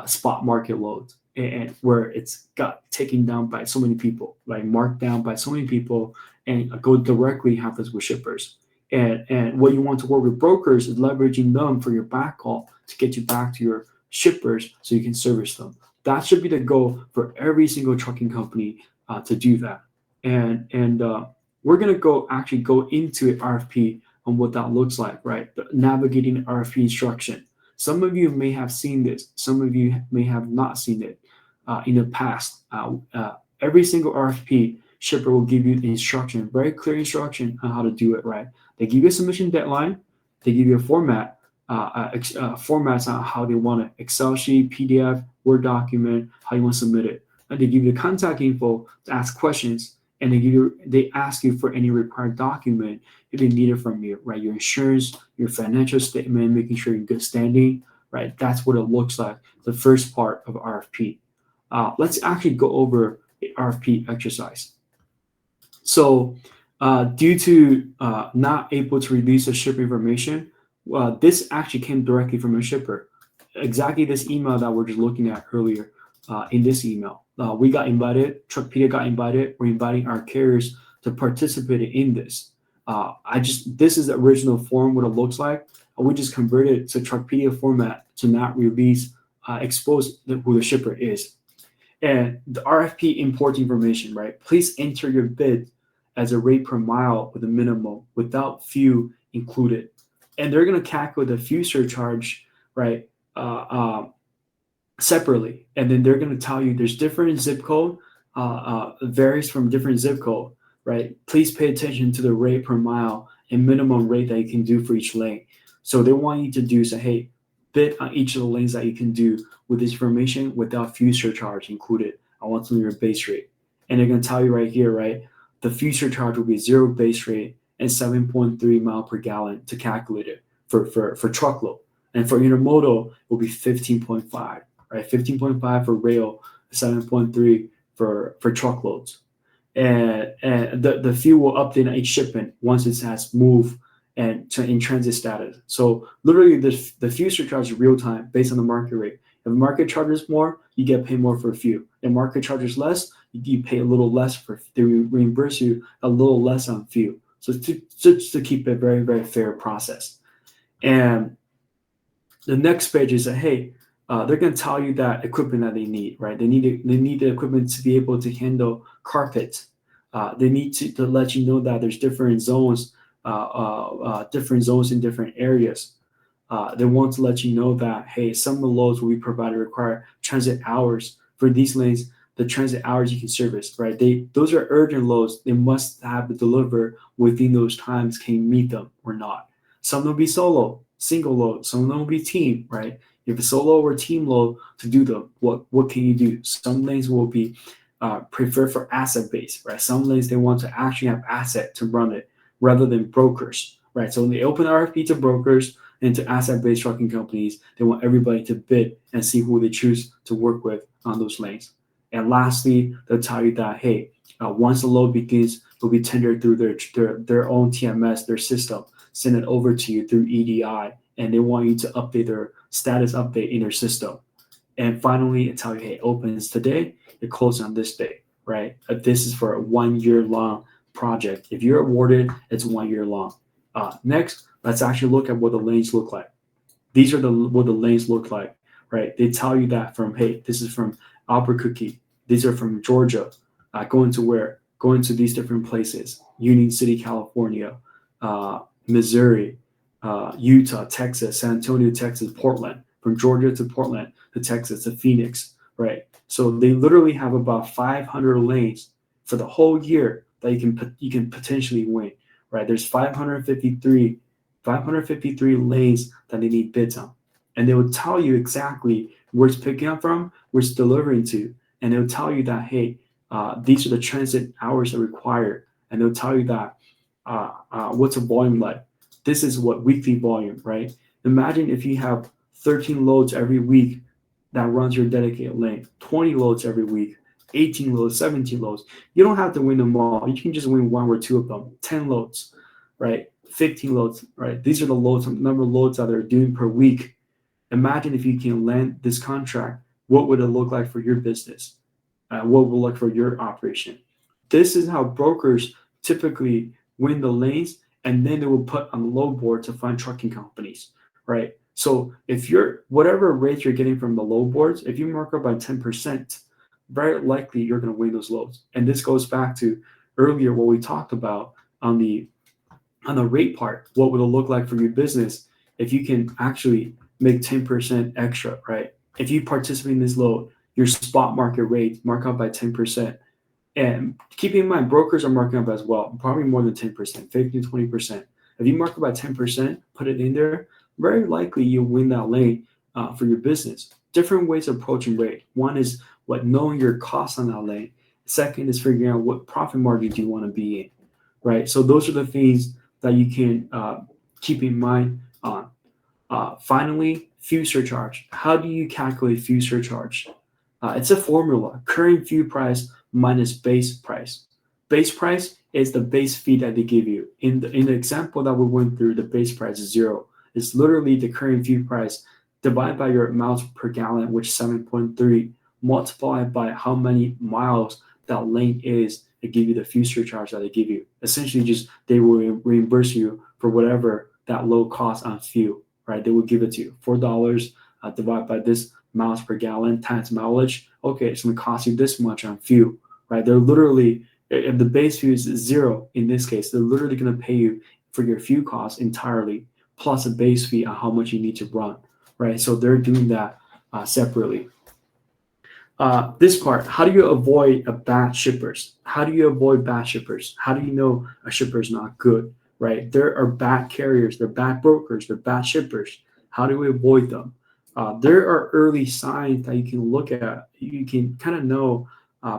spot market loads, and where it's got taken down by so many people, like marked down by so many people, and go directly have this with shippers. And what you want to work with brokers is leveraging them for your backhaul to get you back to your shippers so you can service them. That should be the goal for every single trucking company to do that. And we're gonna go into an RFP on what that looks like, right? Navigating RFP instruction. Some of you may have seen this. Some of you may have not seen it in the past. Every single RFP shipper will give you the instruction, very clear instruction on how to do it, right? They give you a submission deadline. They give you a format, formats on how they want it: Excel sheet, PDF, Word document, how you want to submit it. And they give you the contact info to ask questions, and they ask you for any required document if they need it from you, right? Your insurance, your financial statement, making sure you're in good standing, right? That's what it looks like, the first part of RFP. Let's actually go over the RFP exercise. So due to not able to release the shipper information, this actually came directly from a shipper. Exactly this email that we're just looking at earlier. In this email, we got invited. Truckpedia got invited. We're inviting our carriers to participate in this. This is the original form, what it looks like. We just converted it to Truckpedia format to not release, expose who the shipper is. And the RFP import information, right? Please enter your bid as a rate per mile with a minimum without fuel included. And they're going to calculate the fuel surcharge, right? Separately. And then they're going to tell you there's different zip code, varies from different zip code, right? Please pay attention to the rate per mile and minimum rate that you can do for each lane. So they want you to do, say, hey, bid on each of the lanes that you can do with this information without fuel surcharge included. I want to know your base rate. And they're going to tell you right here, right? The fuel surcharge will be 0 base rate and 7.3 mile per gallon to calculate it for truckload. And for intermodal, it will be 15.5, right? 15.5 for rail, 7.3 for truckloads. And the fuel will update on each shipment once it has moved and in transit status. So literally the fuel surcharge is real time based on the market rate. If the market charges more, you get paid more for fuel. If market charges less, you pay a little less they reimburse you a little less on fuel. So to keep a very, very fair process. And the next page is that, hey, they're going to tell you that equipment that they need, right? They need the equipment to be able to handle carpets. They need to let you know that there's different zones in different areas. They want to let you know that, hey, some of the loads will be provided require transit hours for these lanes. The transit hours you can service, right? Those are urgent loads. They must have it delivered within those times. Can you meet them or not? Some will be solo. single load, some of them will be team, right? If it's solo or team load to do them, what can you do? Some lanes will be preferred for asset base, right? Some lanes they want to actually have asset to run it rather than brokers, right? So when they open RFP to brokers and to asset-based trucking companies, they want everybody to bid and see who they choose to work with on those lanes. And lastly, they'll tell you that, hey, once the load begins, it'll be tendered through their own TMS, their system, send it over to you through EDI, and they want you to update their status update in their system. And finally, it tells you, hey, it opens today, it closes on this day, right? This is for a 1 year long project. If you're awarded, it's 1 year long. Next, let's actually look at what the lanes look like. These are what the lanes look like, right? They tell you that from, hey, this is from Albuquerque. These are from Georgia. Going to where? Going to these different places. Union City, California, Missouri, Utah, Texas, San Antonio, Texas, Portland. From Georgia to Portland to Texas to Phoenix, right? So they literally have about 500 lanes for the whole year that you can potentially win, right? There's 553 lanes that they need bids on, and they will tell you exactly where it's picking up from, where it's delivering to, and they'll tell you that, hey, these are the transit hours that are required, and they'll tell you that what's the volume like. This is what weekly volume, right? Imagine if you have 13 loads every week that runs your dedicated lane, 20 loads every week, 18 loads, 17 loads. You don't have to win them all. You can just win one or two of them. 10 loads, right? 15 loads, right? These are the loads, number of loads that they're doing per week. Imagine if you can land this contract, what would it look like for your business? What will look for your operation? This is how brokers typically win the lanes, and then they will put on the load board to find trucking companies, right? So if you're whatever rate you're getting from the load boards, if you mark up by 10%, very likely you're going to win those loads. And this goes back to earlier what we talked about on the rate part. What would it look like for your business if you can actually make 10% extra, right? If you participate in this load, your spot market rate mark up by 10%. And keep in mind, brokers are marking up as well, probably more than 10%, 15 to 20%. If you mark up by 10%, put it in there, very likely you'll win that lane for your business. Different ways of approaching rate. One is knowing your costs on that lane. Second is figuring out what profit margin do you want to be in, right? So those are the things that you can keep in mind on. Finally, fuel surcharge. How do you calculate fuel surcharge? It's a formula: current fuel price minus base price. Base price is the base fee that they give you. In the example that we went through, the base price is 0. It's literally the current fuel price divided by your miles per gallon, which is 7.3, multiplied by how many miles that lane is to give you the fuel surcharge that they give you. Essentially, just they will reimburse you for whatever that low cost on fuel, right? They will give it to you. $4 divided by this miles per gallon times mileage. Okay, it's going to cost you this much on fuel, right? They're literally, if the base fuel is 0 in this case, they're literally going to pay you for your fuel costs entirely, plus a base fee on how much you need to run, right? So they're doing that separately. This part, how do you avoid bad shippers? How do you avoid bad shippers? How do you know a shipper is not good, right? There are bad carriers, they're bad brokers, they're bad shippers. How do we avoid them? There are early signs that you can look at. You can kind of know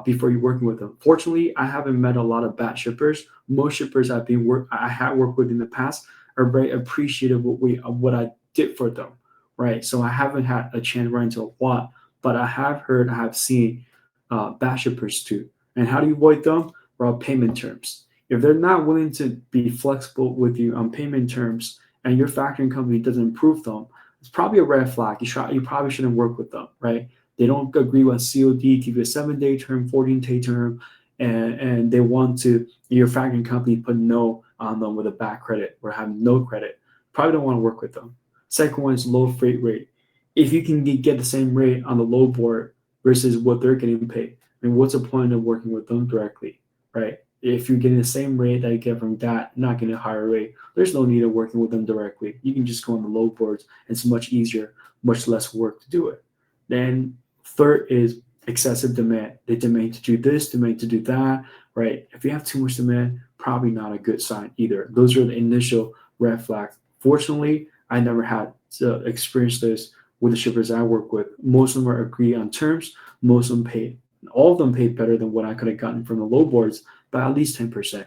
before you're working with them. Fortunately, I haven't met a lot of bad shippers. Most shippers I have worked with in the past are very appreciative of what I did for them, right? So I haven't had a chance to run into a lot, but I have seen bad shippers too. And how do you avoid them? Well, payment terms. If they're not willing to be flexible with you on payment terms and your factoring company doesn't approve them, it's probably a red flag. You probably shouldn't work with them, right? They don't agree with COD, give you a 7-day term, 14-day term, and they want your factoring company put no on them with a bad credit or have no credit. Probably don't want to work with them. Second one is low freight rate. If you can get the same rate on the low board versus what they're getting paid, I mean, what's the point of working with them directly, right? If you're getting the same rate that you get from that, not getting a higher rate, there's no need of working with them directly. You can just go on the low boards. It's much easier, much less work to do it. Then third is excessive demand. They demand to do this, demand to do that, right? If you have too much demand, probably not a good sign either. Those are the initial red flags. Fortunately, I never had to experience this with the shippers I work with. Most of them are agree on terms. Most of them pay, all of them paid better than what I could have gotten from the low boards by at least 10%.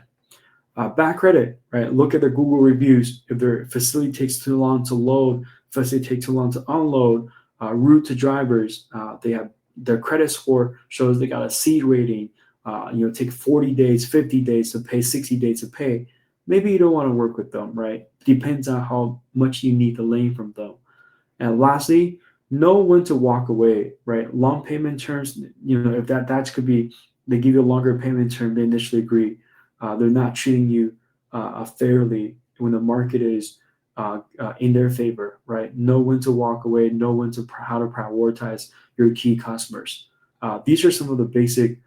Bad credit, right? Look at their Google reviews. If their facility takes too long to load, facility takes too long to unload, rude to drivers, they have their credit score shows they got a C rating. Take 40 days, 50 days to pay, 60 days to pay. Maybe you don't want to work with them, right? Depends on how much you need the lane from them. And lastly, know when to walk away, right? Long payment terms, if that could be, they give you a longer payment term, they initially agree. They're not treating you fairly when the market is in their favor, right? Know when to walk away, know how to prioritize your key customers. These are some of the basic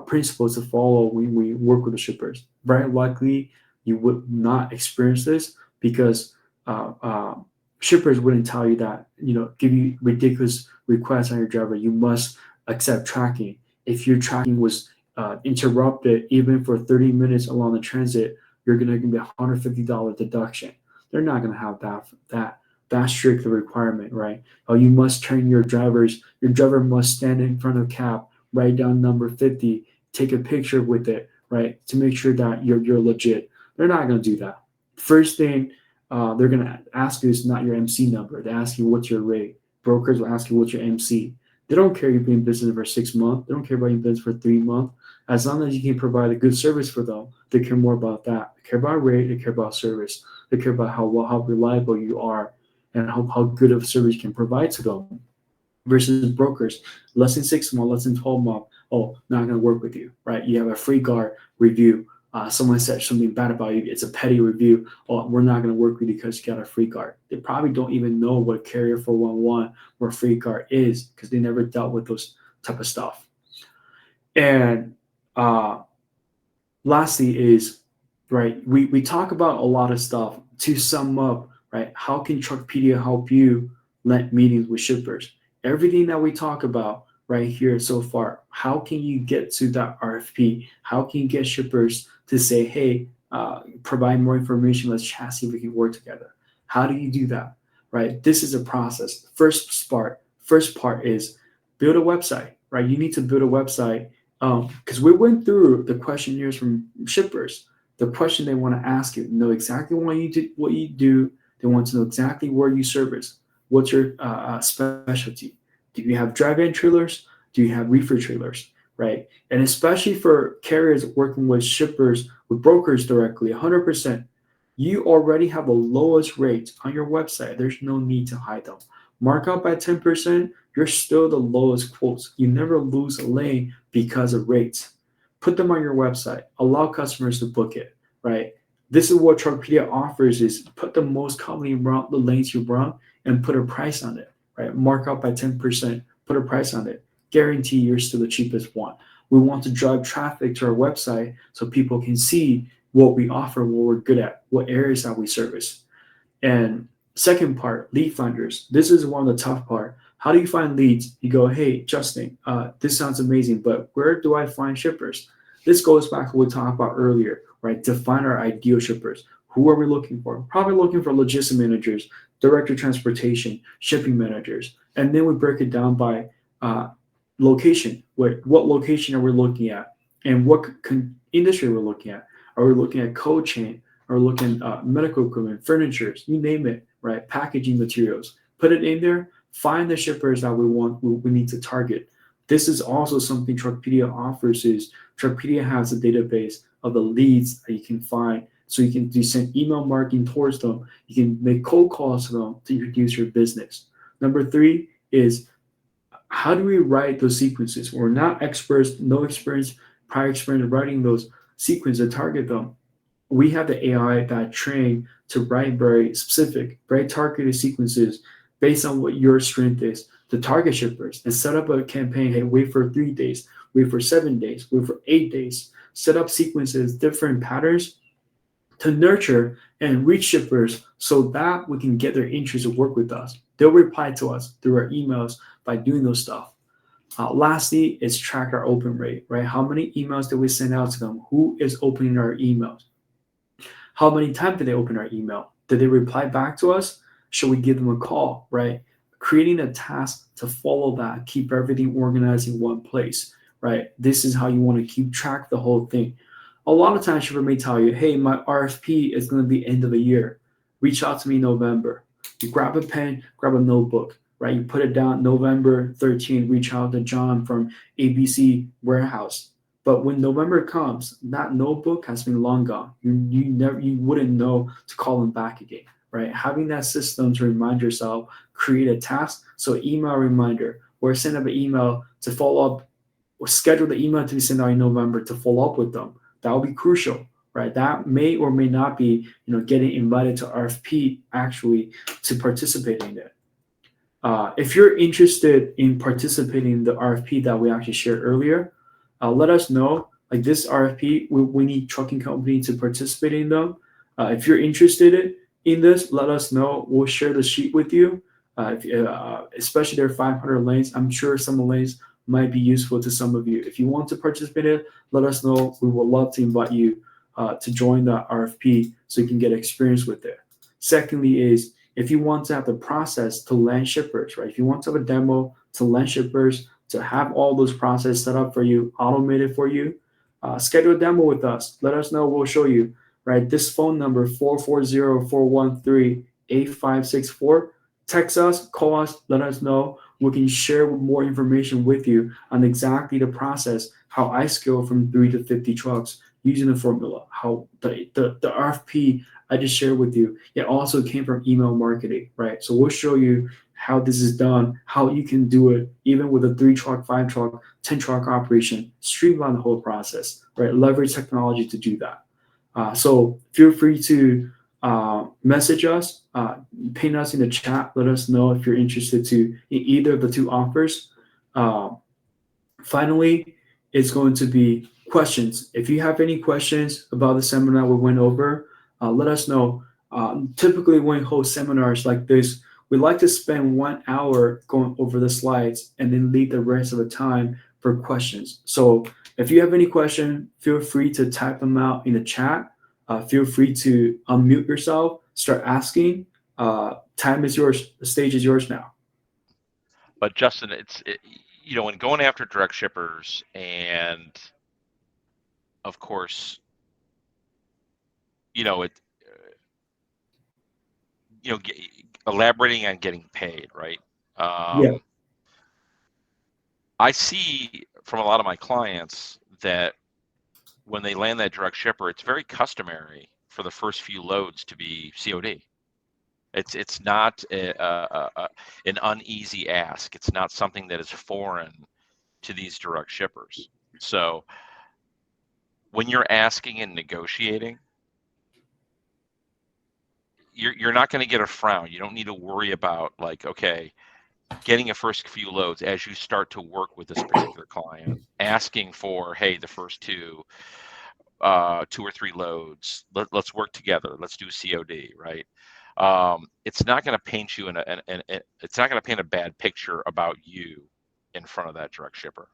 principles to follow when we work with the shippers. Very likely, you would not experience this because uh, uh, shippers wouldn't tell you that, give you ridiculous requests on your driver. You must accept tracking. If your tracking was interrupted even for 30 minutes along the transit, you're going to get a $150 deduction. They're not going to have that strict a requirement, right? Oh, you must turn your driver must stand in front of cab, write down number 50, take a picture with it, right? To make sure that you're legit. They're not going to do that. First thing they're going to ask you is not your MC number. They ask you what's your rate. Brokers will ask you what's your MC. They don't care you've been in business for 6 months. They don't care about you in business for 3 months. As long as you can provide a good service for them, they care more about that. They care about rate. They care about service. They care about how reliable you are and how good of service you can provide to them. Versus brokers, less than 6 months, less than 12 months. Oh, not going to work with you, right? You have a free guard review. Someone said something bad about you. It's a petty review. Oh, we're not going to work with you because you got a free guard. They probably don't even know what Carrier 411 or free guard is because they never dealt with those type of stuff. And uh, lastly is, right, we talk about a lot of stuff. To sum up, right, how can Truckpedia help you land meetings with shippers? Everything that we talk about right here so far, how can you get to that RFP? How can you get shippers to say, hey, provide more information, let's chat, see if we can work together? How do you do that? Right, this is a process. First part is build a website, right? You need to build a website because we went through the questionnaires from shippers. The question they want to ask you, know exactly what you do. They want to know exactly where you service. What's your specialty? Do you have drive-in trailers? Do you have reefer trailers? Right, and especially for carriers working with shippers, with brokers directly, 100%. You already have the lowest rates on your website. There's no need to hide them. Mark up by 10%. You're still the lowest quotes. You never lose a lane because of rates. Put them on your website. Allow customers to book it, right? This is what Truckpedia offers is put the most commonly run the lanes you run and put a price on it, right? Mark up by 10%, put a price on it. Guarantee you're still the cheapest one. We want to drive traffic to our website so people can see what we offer, what we're good at, what areas that we service. And second part, lead finders. This is one of the tough part. How do you find leads? You go, hey, Justin, this sounds amazing, but where do I find shippers? This goes back to what we talked about earlier, right? Define our ideal shippers. Who are we looking for? Probably looking for logistic managers, director of transportation, shipping managers. And then we break it down by location. What location are we looking at? And what industry we're looking at? Are we looking at cold chain? Are we looking at medical equipment, furniture, you name it, right? Packaging materials. Put it in there. Find the shippers that we need to target. This is also something Truckpedia offers is Truckpedia has a database of the leads that you can find. So you can send email marketing towards them. You can make cold calls to them to introduce your business. Number 3 is how do we write those sequences? We're not experts, no experience, prior experience writing those sequences to target them. We have the AI that trained to write very specific, very targeted sequences based on what your strength is to target shippers and set up a campaign. Hey, wait for 3 days, wait for 7 days, wait for 8 days. Set up sequences, different patterns to nurture and reach shippers so that we can get their interest to work with us. They'll reply to us through our emails by doing those stuff. Lastly, is track our open rate, right? How many emails do we send out to them? Who is opening our emails? How many times did they open our email? Did they reply back to us? Should we give them a call, right? Creating a task to follow that, keep everything organized in one place, right? This is how you want to keep track of the whole thing. A lot of times, shipper may tell you, hey, my RFP is going to be end of the year. Reach out to me in November. You grab a pen, grab a notebook, right? You put it down November 13th, reach out to John from ABC Warehouse. But when November comes, that notebook has been long gone. You wouldn't know to call him back again, right? Having that system to remind yourself, create a task, so email reminder, or send up an email to follow up, or schedule the email to be sent out in November to follow up with them. That will be crucial, right? That may or may not be, getting invited to RFP actually to participate in it. If you're interested in participating in the RFP that we actually shared earlier, let us know. Like this RFP, we need trucking company to participate in them. If you're interested in this, let us know. We'll share the sheet with you. Especially there are 500 lanes. I'm sure some of the lanes might be useful to some of you. If you want to participate in it, let us know. We would love to invite you to join the RFP so you can get experience with it. Secondly is if you want to have the process to land shippers, right? If you want to have a demo to land shippers, to have all those processes set up for you, automated for you, schedule a demo with us. Let us know. We'll show you, right? This phone number, 440-413-8564. Text us, call us, let us know. We can share more information with you on exactly the process, how I scale from 3 to 50 trucks using the formula, how the RFP I just shared with you, it also came from email marketing, right? So we'll show you how this is done, how you can do it, even with a 3 truck, 5 truck, 10 truck operation, streamline the whole process, right? Leverage technology to do that. So feel free to message us, ping us in the chat, let us know if you're interested to in either of the 2 offers. Finally, it's going to be questions. If you have any questions about the seminar we went over, let us know. Typically, when we host seminars like this, we like to spend 1 hour going over the slides and then leave the rest of the time for questions. So if you have any question, feel free to type them out in the chat. Feel free to unmute yourself, start asking. Time is yours. The stage is yours now. But Justin, when going after direct shippers, and of course, elaborating on getting paid, right? Yeah. I see from a lot of my clients that when they land that direct shipper, it's very customary for the first few loads to be COD. It's not an uneasy ask. It's not something that is foreign to these direct shippers. So when you're asking and negotiating, you're not going to get a frown. You don't need to worry about getting a first few loads as you start to work with this particular client, asking for, hey, the first 2 or 3 loads, let's work together. Let's do COD, right? It's not going to paint you it's not going to paint a bad picture about you in front of that direct shipper.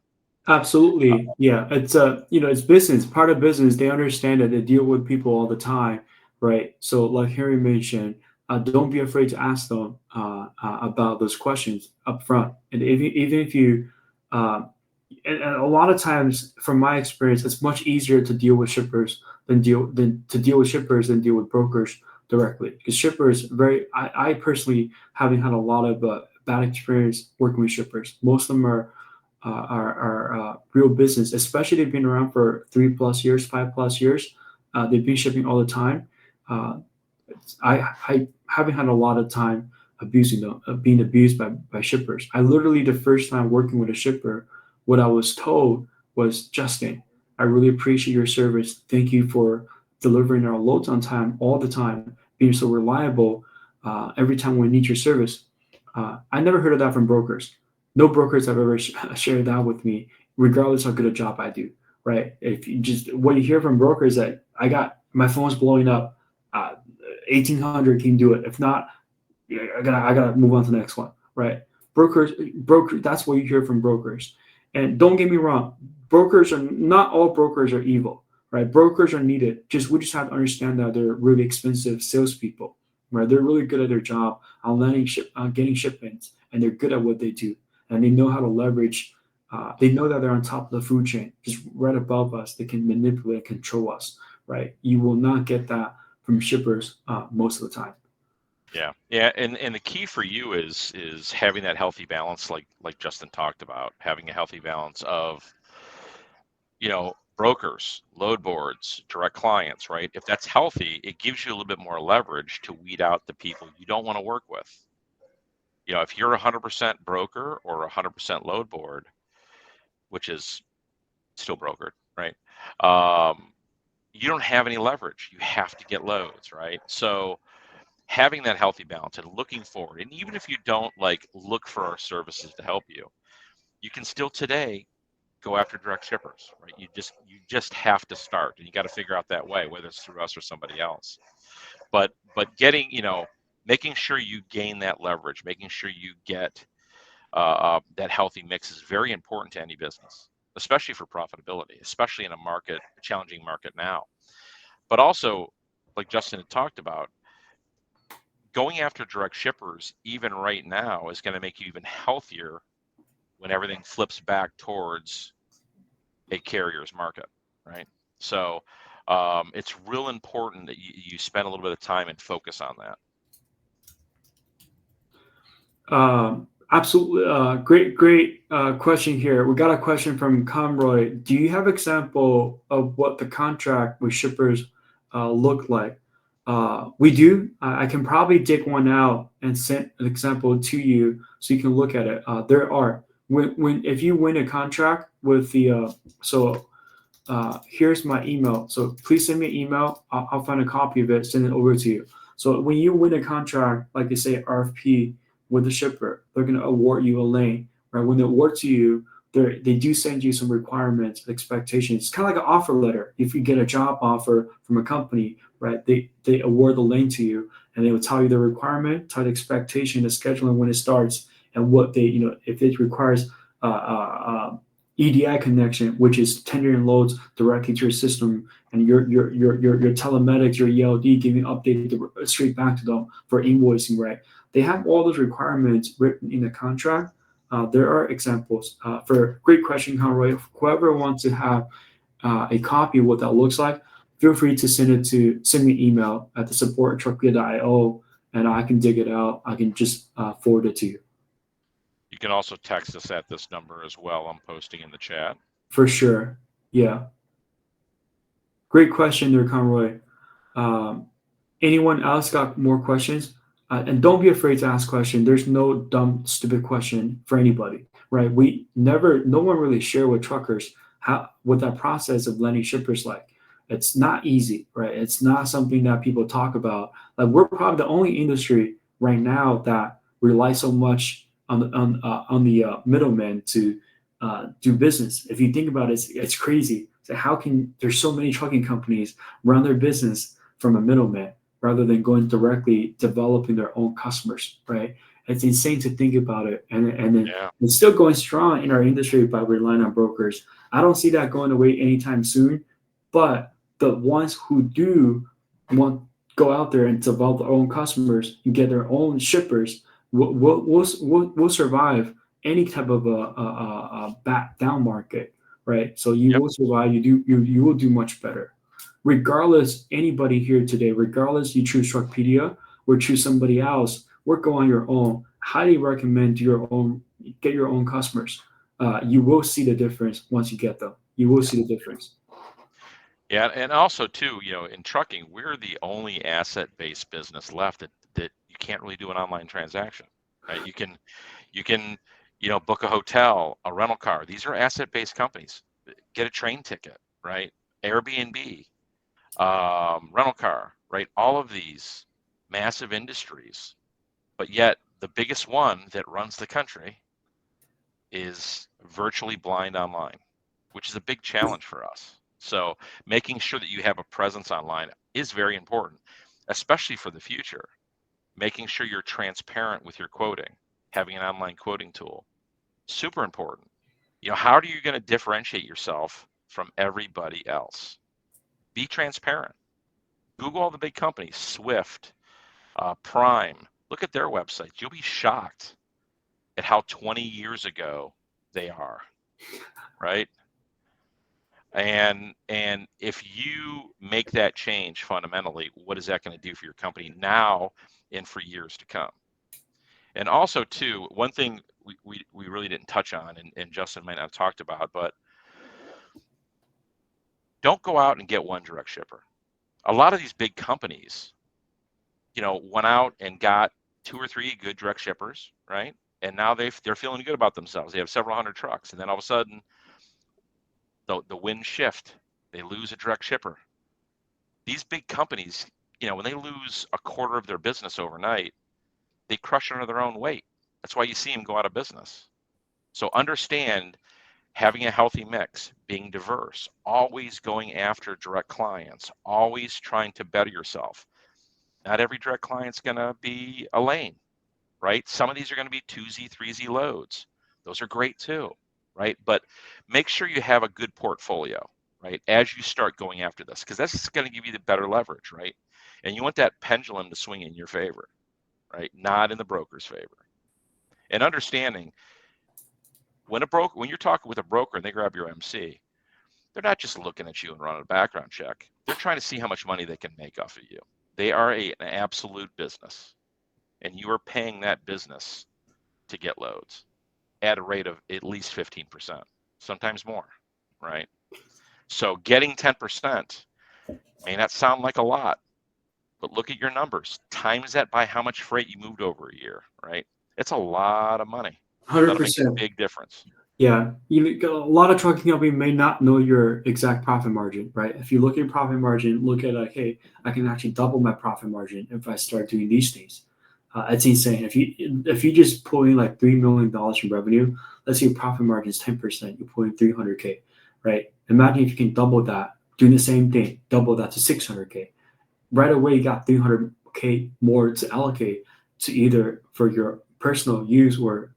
Absolutely. Yeah. It's it's business, part of business. They understand that they deal with people all the time, right? So like Harry mentioned, don't be afraid to ask them about those questions up front. And even if you, and a lot of times, from my experience, it's much easier to deal with shippers than deal with brokers directly. Because shippers I personally haven't had a lot of bad experience working with shippers. Most of them are real business, especially they've been around for 3+ years, 5+ years. They've been shipping all the time. I haven't had a lot of time abusing them, being abused by shippers. I literally, the first time working with a shipper, what I was told was, Justin, I really appreciate your service. Thank you for delivering our loads on time all the time, being so reliable every time we need your service. I never heard of that from brokers. No brokers have ever shared that with me, regardless how good a job I do. Right? If you just what you hear from brokers that I got my phone's blowing up, 1800 can do it. If not, I gotta move on to the next one. Right? Broker. That's what you hear from brokers. And don't get me wrong, brokers are not all brokers are evil. Right? Brokers are needed. We just have to understand that they're really expensive salespeople. right? They're really good at their job on getting shipments, and they're good at what they do, and they know how to leverage. They know that they're on top of the food chain, just right above us. They can manipulate, and control us, right? You will not get that from shippers most of the time. Yeah, and the key for you is having that healthy balance, like Justin talked about, having a healthy balance of, brokers, load boards, direct clients, right? If that's healthy, it gives you a little bit more leverage to weed out the people you don't want to work with. If you're 100% broker or 100% load board, which is still brokered, right? You don't have any leverage. You have to get loads, right? So having that healthy balance and looking forward, and even if you don't look for our services to help you, you can still today go after direct shippers, right? You just have to start, and you got to figure out that way, whether it's through us or somebody else. But getting, making sure you gain that leverage, making sure you get that healthy mix is very important to any business, especially for profitability, especially in a challenging market now. But also, like Justin had talked about, going after direct shippers, even right now, is going to make you even healthier when everything flips back towards a carrier's market, right? So it's real important that you spend a little bit of time and focus on that. Absolutely. Great question here. We got a question from Conroy. Do you have example of what the contract with shippers look like? We do. I can probably dig one out and send an example to you so you can look at it. There are when if you win a contract with the here's my email. So please send me an email. I'll find a copy of it, send it over to you. So when you win a contract, like they say RFP with the shipper, they're going to award you a lane. Right? When they award to you, they do send you some requirements, expectations. It's kind of like an offer letter. If you get a job offer from a company, right? They award the lane to you, and they will tell you the requirement, tell you the expectation, the scheduling when it starts, and what they if it requires. EDI connection, which is tendering loads directly to your system, and your telematics, your ELD giving update straight back to them for invoicing, right? They have all those requirements written in the contract. There are examples. For great question, Conroy. Whoever wants to have a copy of what that looks like, feel free to send me an email at the support at truckpedia.io, and I can dig it out. I can just forward it to you. You can also text us at this number as well. I'm posting in the chat. For sure. Yeah. Great question there, Conroy. Um, Anyone else got more questions? And don't be afraid to ask questions. There's no dumb, stupid question for anybody, right? No one really share with truckers what that process of landing shippers like. It's not easy, right? It's not something that people talk about. Like we're probably the only industry right now that rely so much on the middleman to do business. If you think about it, it's crazy. So how can there's so many trucking companies run their business from a middleman rather than going directly developing their own customers, right? It's insane to think about it, and then Yeah. it's still going strong in our industry by relying on brokers. I don't see that going away anytime soon, but the ones who do want go out there and develop their own customers and get their own shippers will survive any type of a back down market, right? So you Yep. will survive. You will do much better regardless. Anybody here today, regardless you choose Truckpedia or choose somebody else, work on your own. Highly recommend get your own customers. You will see the difference once you get them. You will see the difference. Yeah, and also too, in trucking, we're the only asset-based business left that you can't really do an online transaction, right? You can, book a hotel, a rental car. These are asset-based companies. Get a train ticket, right? Airbnb, rental car, right? All of these massive industries, but yet the biggest one that runs the country is virtually blind online, which is a big challenge for us. So making sure that you have a presence online is very important, especially for the future. Making sure you're transparent with your quoting, having an online quoting tool, super important. How are you going to differentiate yourself from everybody else? Be transparent. Google all the big companies, Swift, Prime, look at their websites. You'll be shocked at how 20 years ago they are, right? And if you make that change fundamentally, what is that going to do for your company now and for years to come? And also, too, one thing we really didn't touch on, and Justin might not have talked about, but don't go out and get one direct shipper. A lot of these big companies, went out and got 2 or 3 good direct shippers, right? And now they're feeling good about themselves. They have several hundred trucks, and then all of a sudden, the winds shift. They lose a direct shipper. These big companies, when they lose a quarter of their business overnight, they crush under their own weight. That's why you see them go out of business. So understand having a healthy mix, being diverse, always going after direct clients, always trying to better yourself. Not every direct client's going to be a lane, right? Some of these are going to be 2Z, 3Z loads. Those are great too, right? But make sure you have a good portfolio, right? As you start going after this, because that's going to give you the better leverage, right? And you want that pendulum to swing in your favor, right? Not in the broker's favor. And understanding when you're talking with a broker and they grab your MC, they're not just looking at you and running a background check. They're trying to see how much money they can make off of you. They are an absolute business, and you are paying that business to get loads at a rate of at least 15%, sometimes more, right? So getting 10% may not sound like a lot, but look at your numbers. Times that by how much freight you moved over a year, right? It's a lot of money. That'll make a 100%. big difference. Yeah, a lot of trucking company may not know your exact profit margin, right? If you look at profit margin, look at like, hey, I can actually double my profit margin if I start doing these things. It's insane. If you just pull in like $3 million in revenue, let's say your profit margin is 10%, you pull in 300K, right? Imagine if you can double that, doing the same thing, double that to 600K. Right away, you got 300K more to allocate to either for your personal use or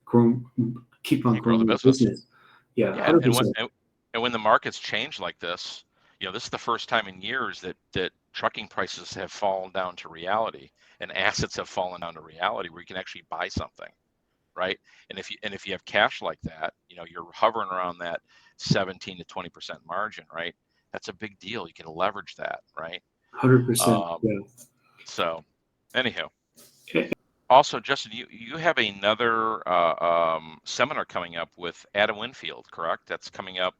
keep on You grow growing the your business. business. Yeah, Yeah, and when 100%. and when the markets change like this, this is the first time in years that trucking prices have fallen down to reality and assets have fallen down to reality where you can actually buy something, right? And if you have cash like that, you're hovering around that 17 to 20% margin, right? That's a big deal. You can leverage that, right? 100%. Um, Yeah. so, anyhow, Eh, also, Justin, you have another seminar coming up with Adam Winfield, correct? That's coming up.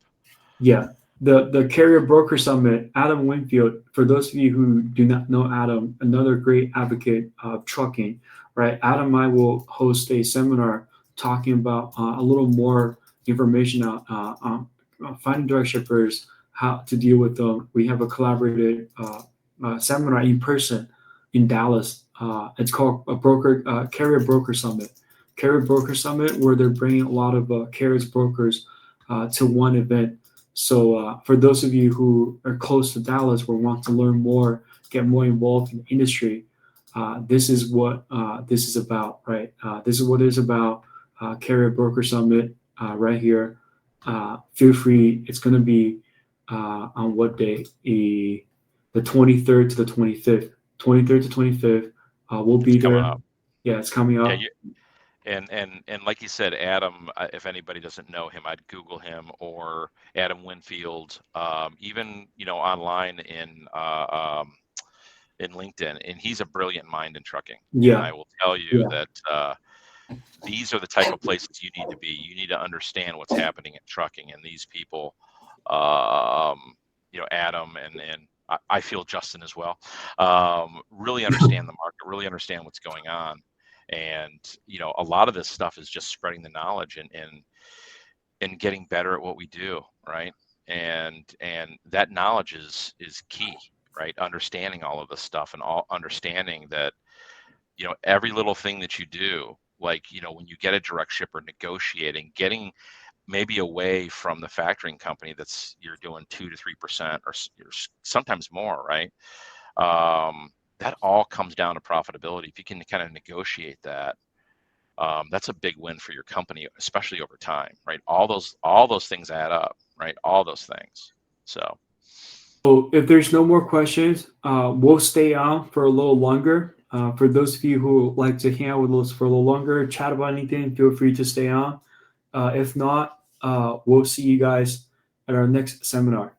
Yeah. The Carrier Broker Summit, Adam Winfield, for those of you who do not know Adam, another great advocate of trucking, right? Adam and I will host a seminar talking about a little more information on finding direct shippers, how to deal with them. We have a collaborated seminar in person in Dallas. It's called a Carrier Broker Summit. Carrier Broker Summit, where they're bringing a lot of carriers brokers to one event. So for those of you who are close to Dallas or want to learn more, get more involved in the industry, this is what this is about, right? This is what it is about. Carrier Broker Summit right here. Feel free. It's going to be on what day? The 23rd to the 25th. 23rd to 25th. We'll It's be coming there. up. Yeah, it's coming Yeah, up. and like you said, Adam. If anybody doesn't know him, I'd Google him or Adam Winfield. Even online in LinkedIn, and he's a brilliant mind in trucking. And Yeah, I will tell you yeah, that these are the type of places you need to be. You need to understand what's happening in trucking, and these people, Adam and I feel Justin as well, really understand the market, really understand what's going on, and a lot of this stuff is just spreading the knowledge and getting better at what we do, right? And that knowledge is key, right? Understanding all of this stuff and all understanding that every little thing that you do, like when you get a direct shipper, negotiating, getting maybe away from the factoring company that's you're doing 2 to 3% or sometimes more, right? That all comes down to profitability. If you can kind of negotiate that, that's a big win for your company, especially over time, right? All those things add up, right? All those things. So So if there's no more questions, we'll stay on for a little longer. For those of you who like to hang out with us for a little longer, chat about anything, feel free to stay on. If not, we'll see you guys at our next seminar.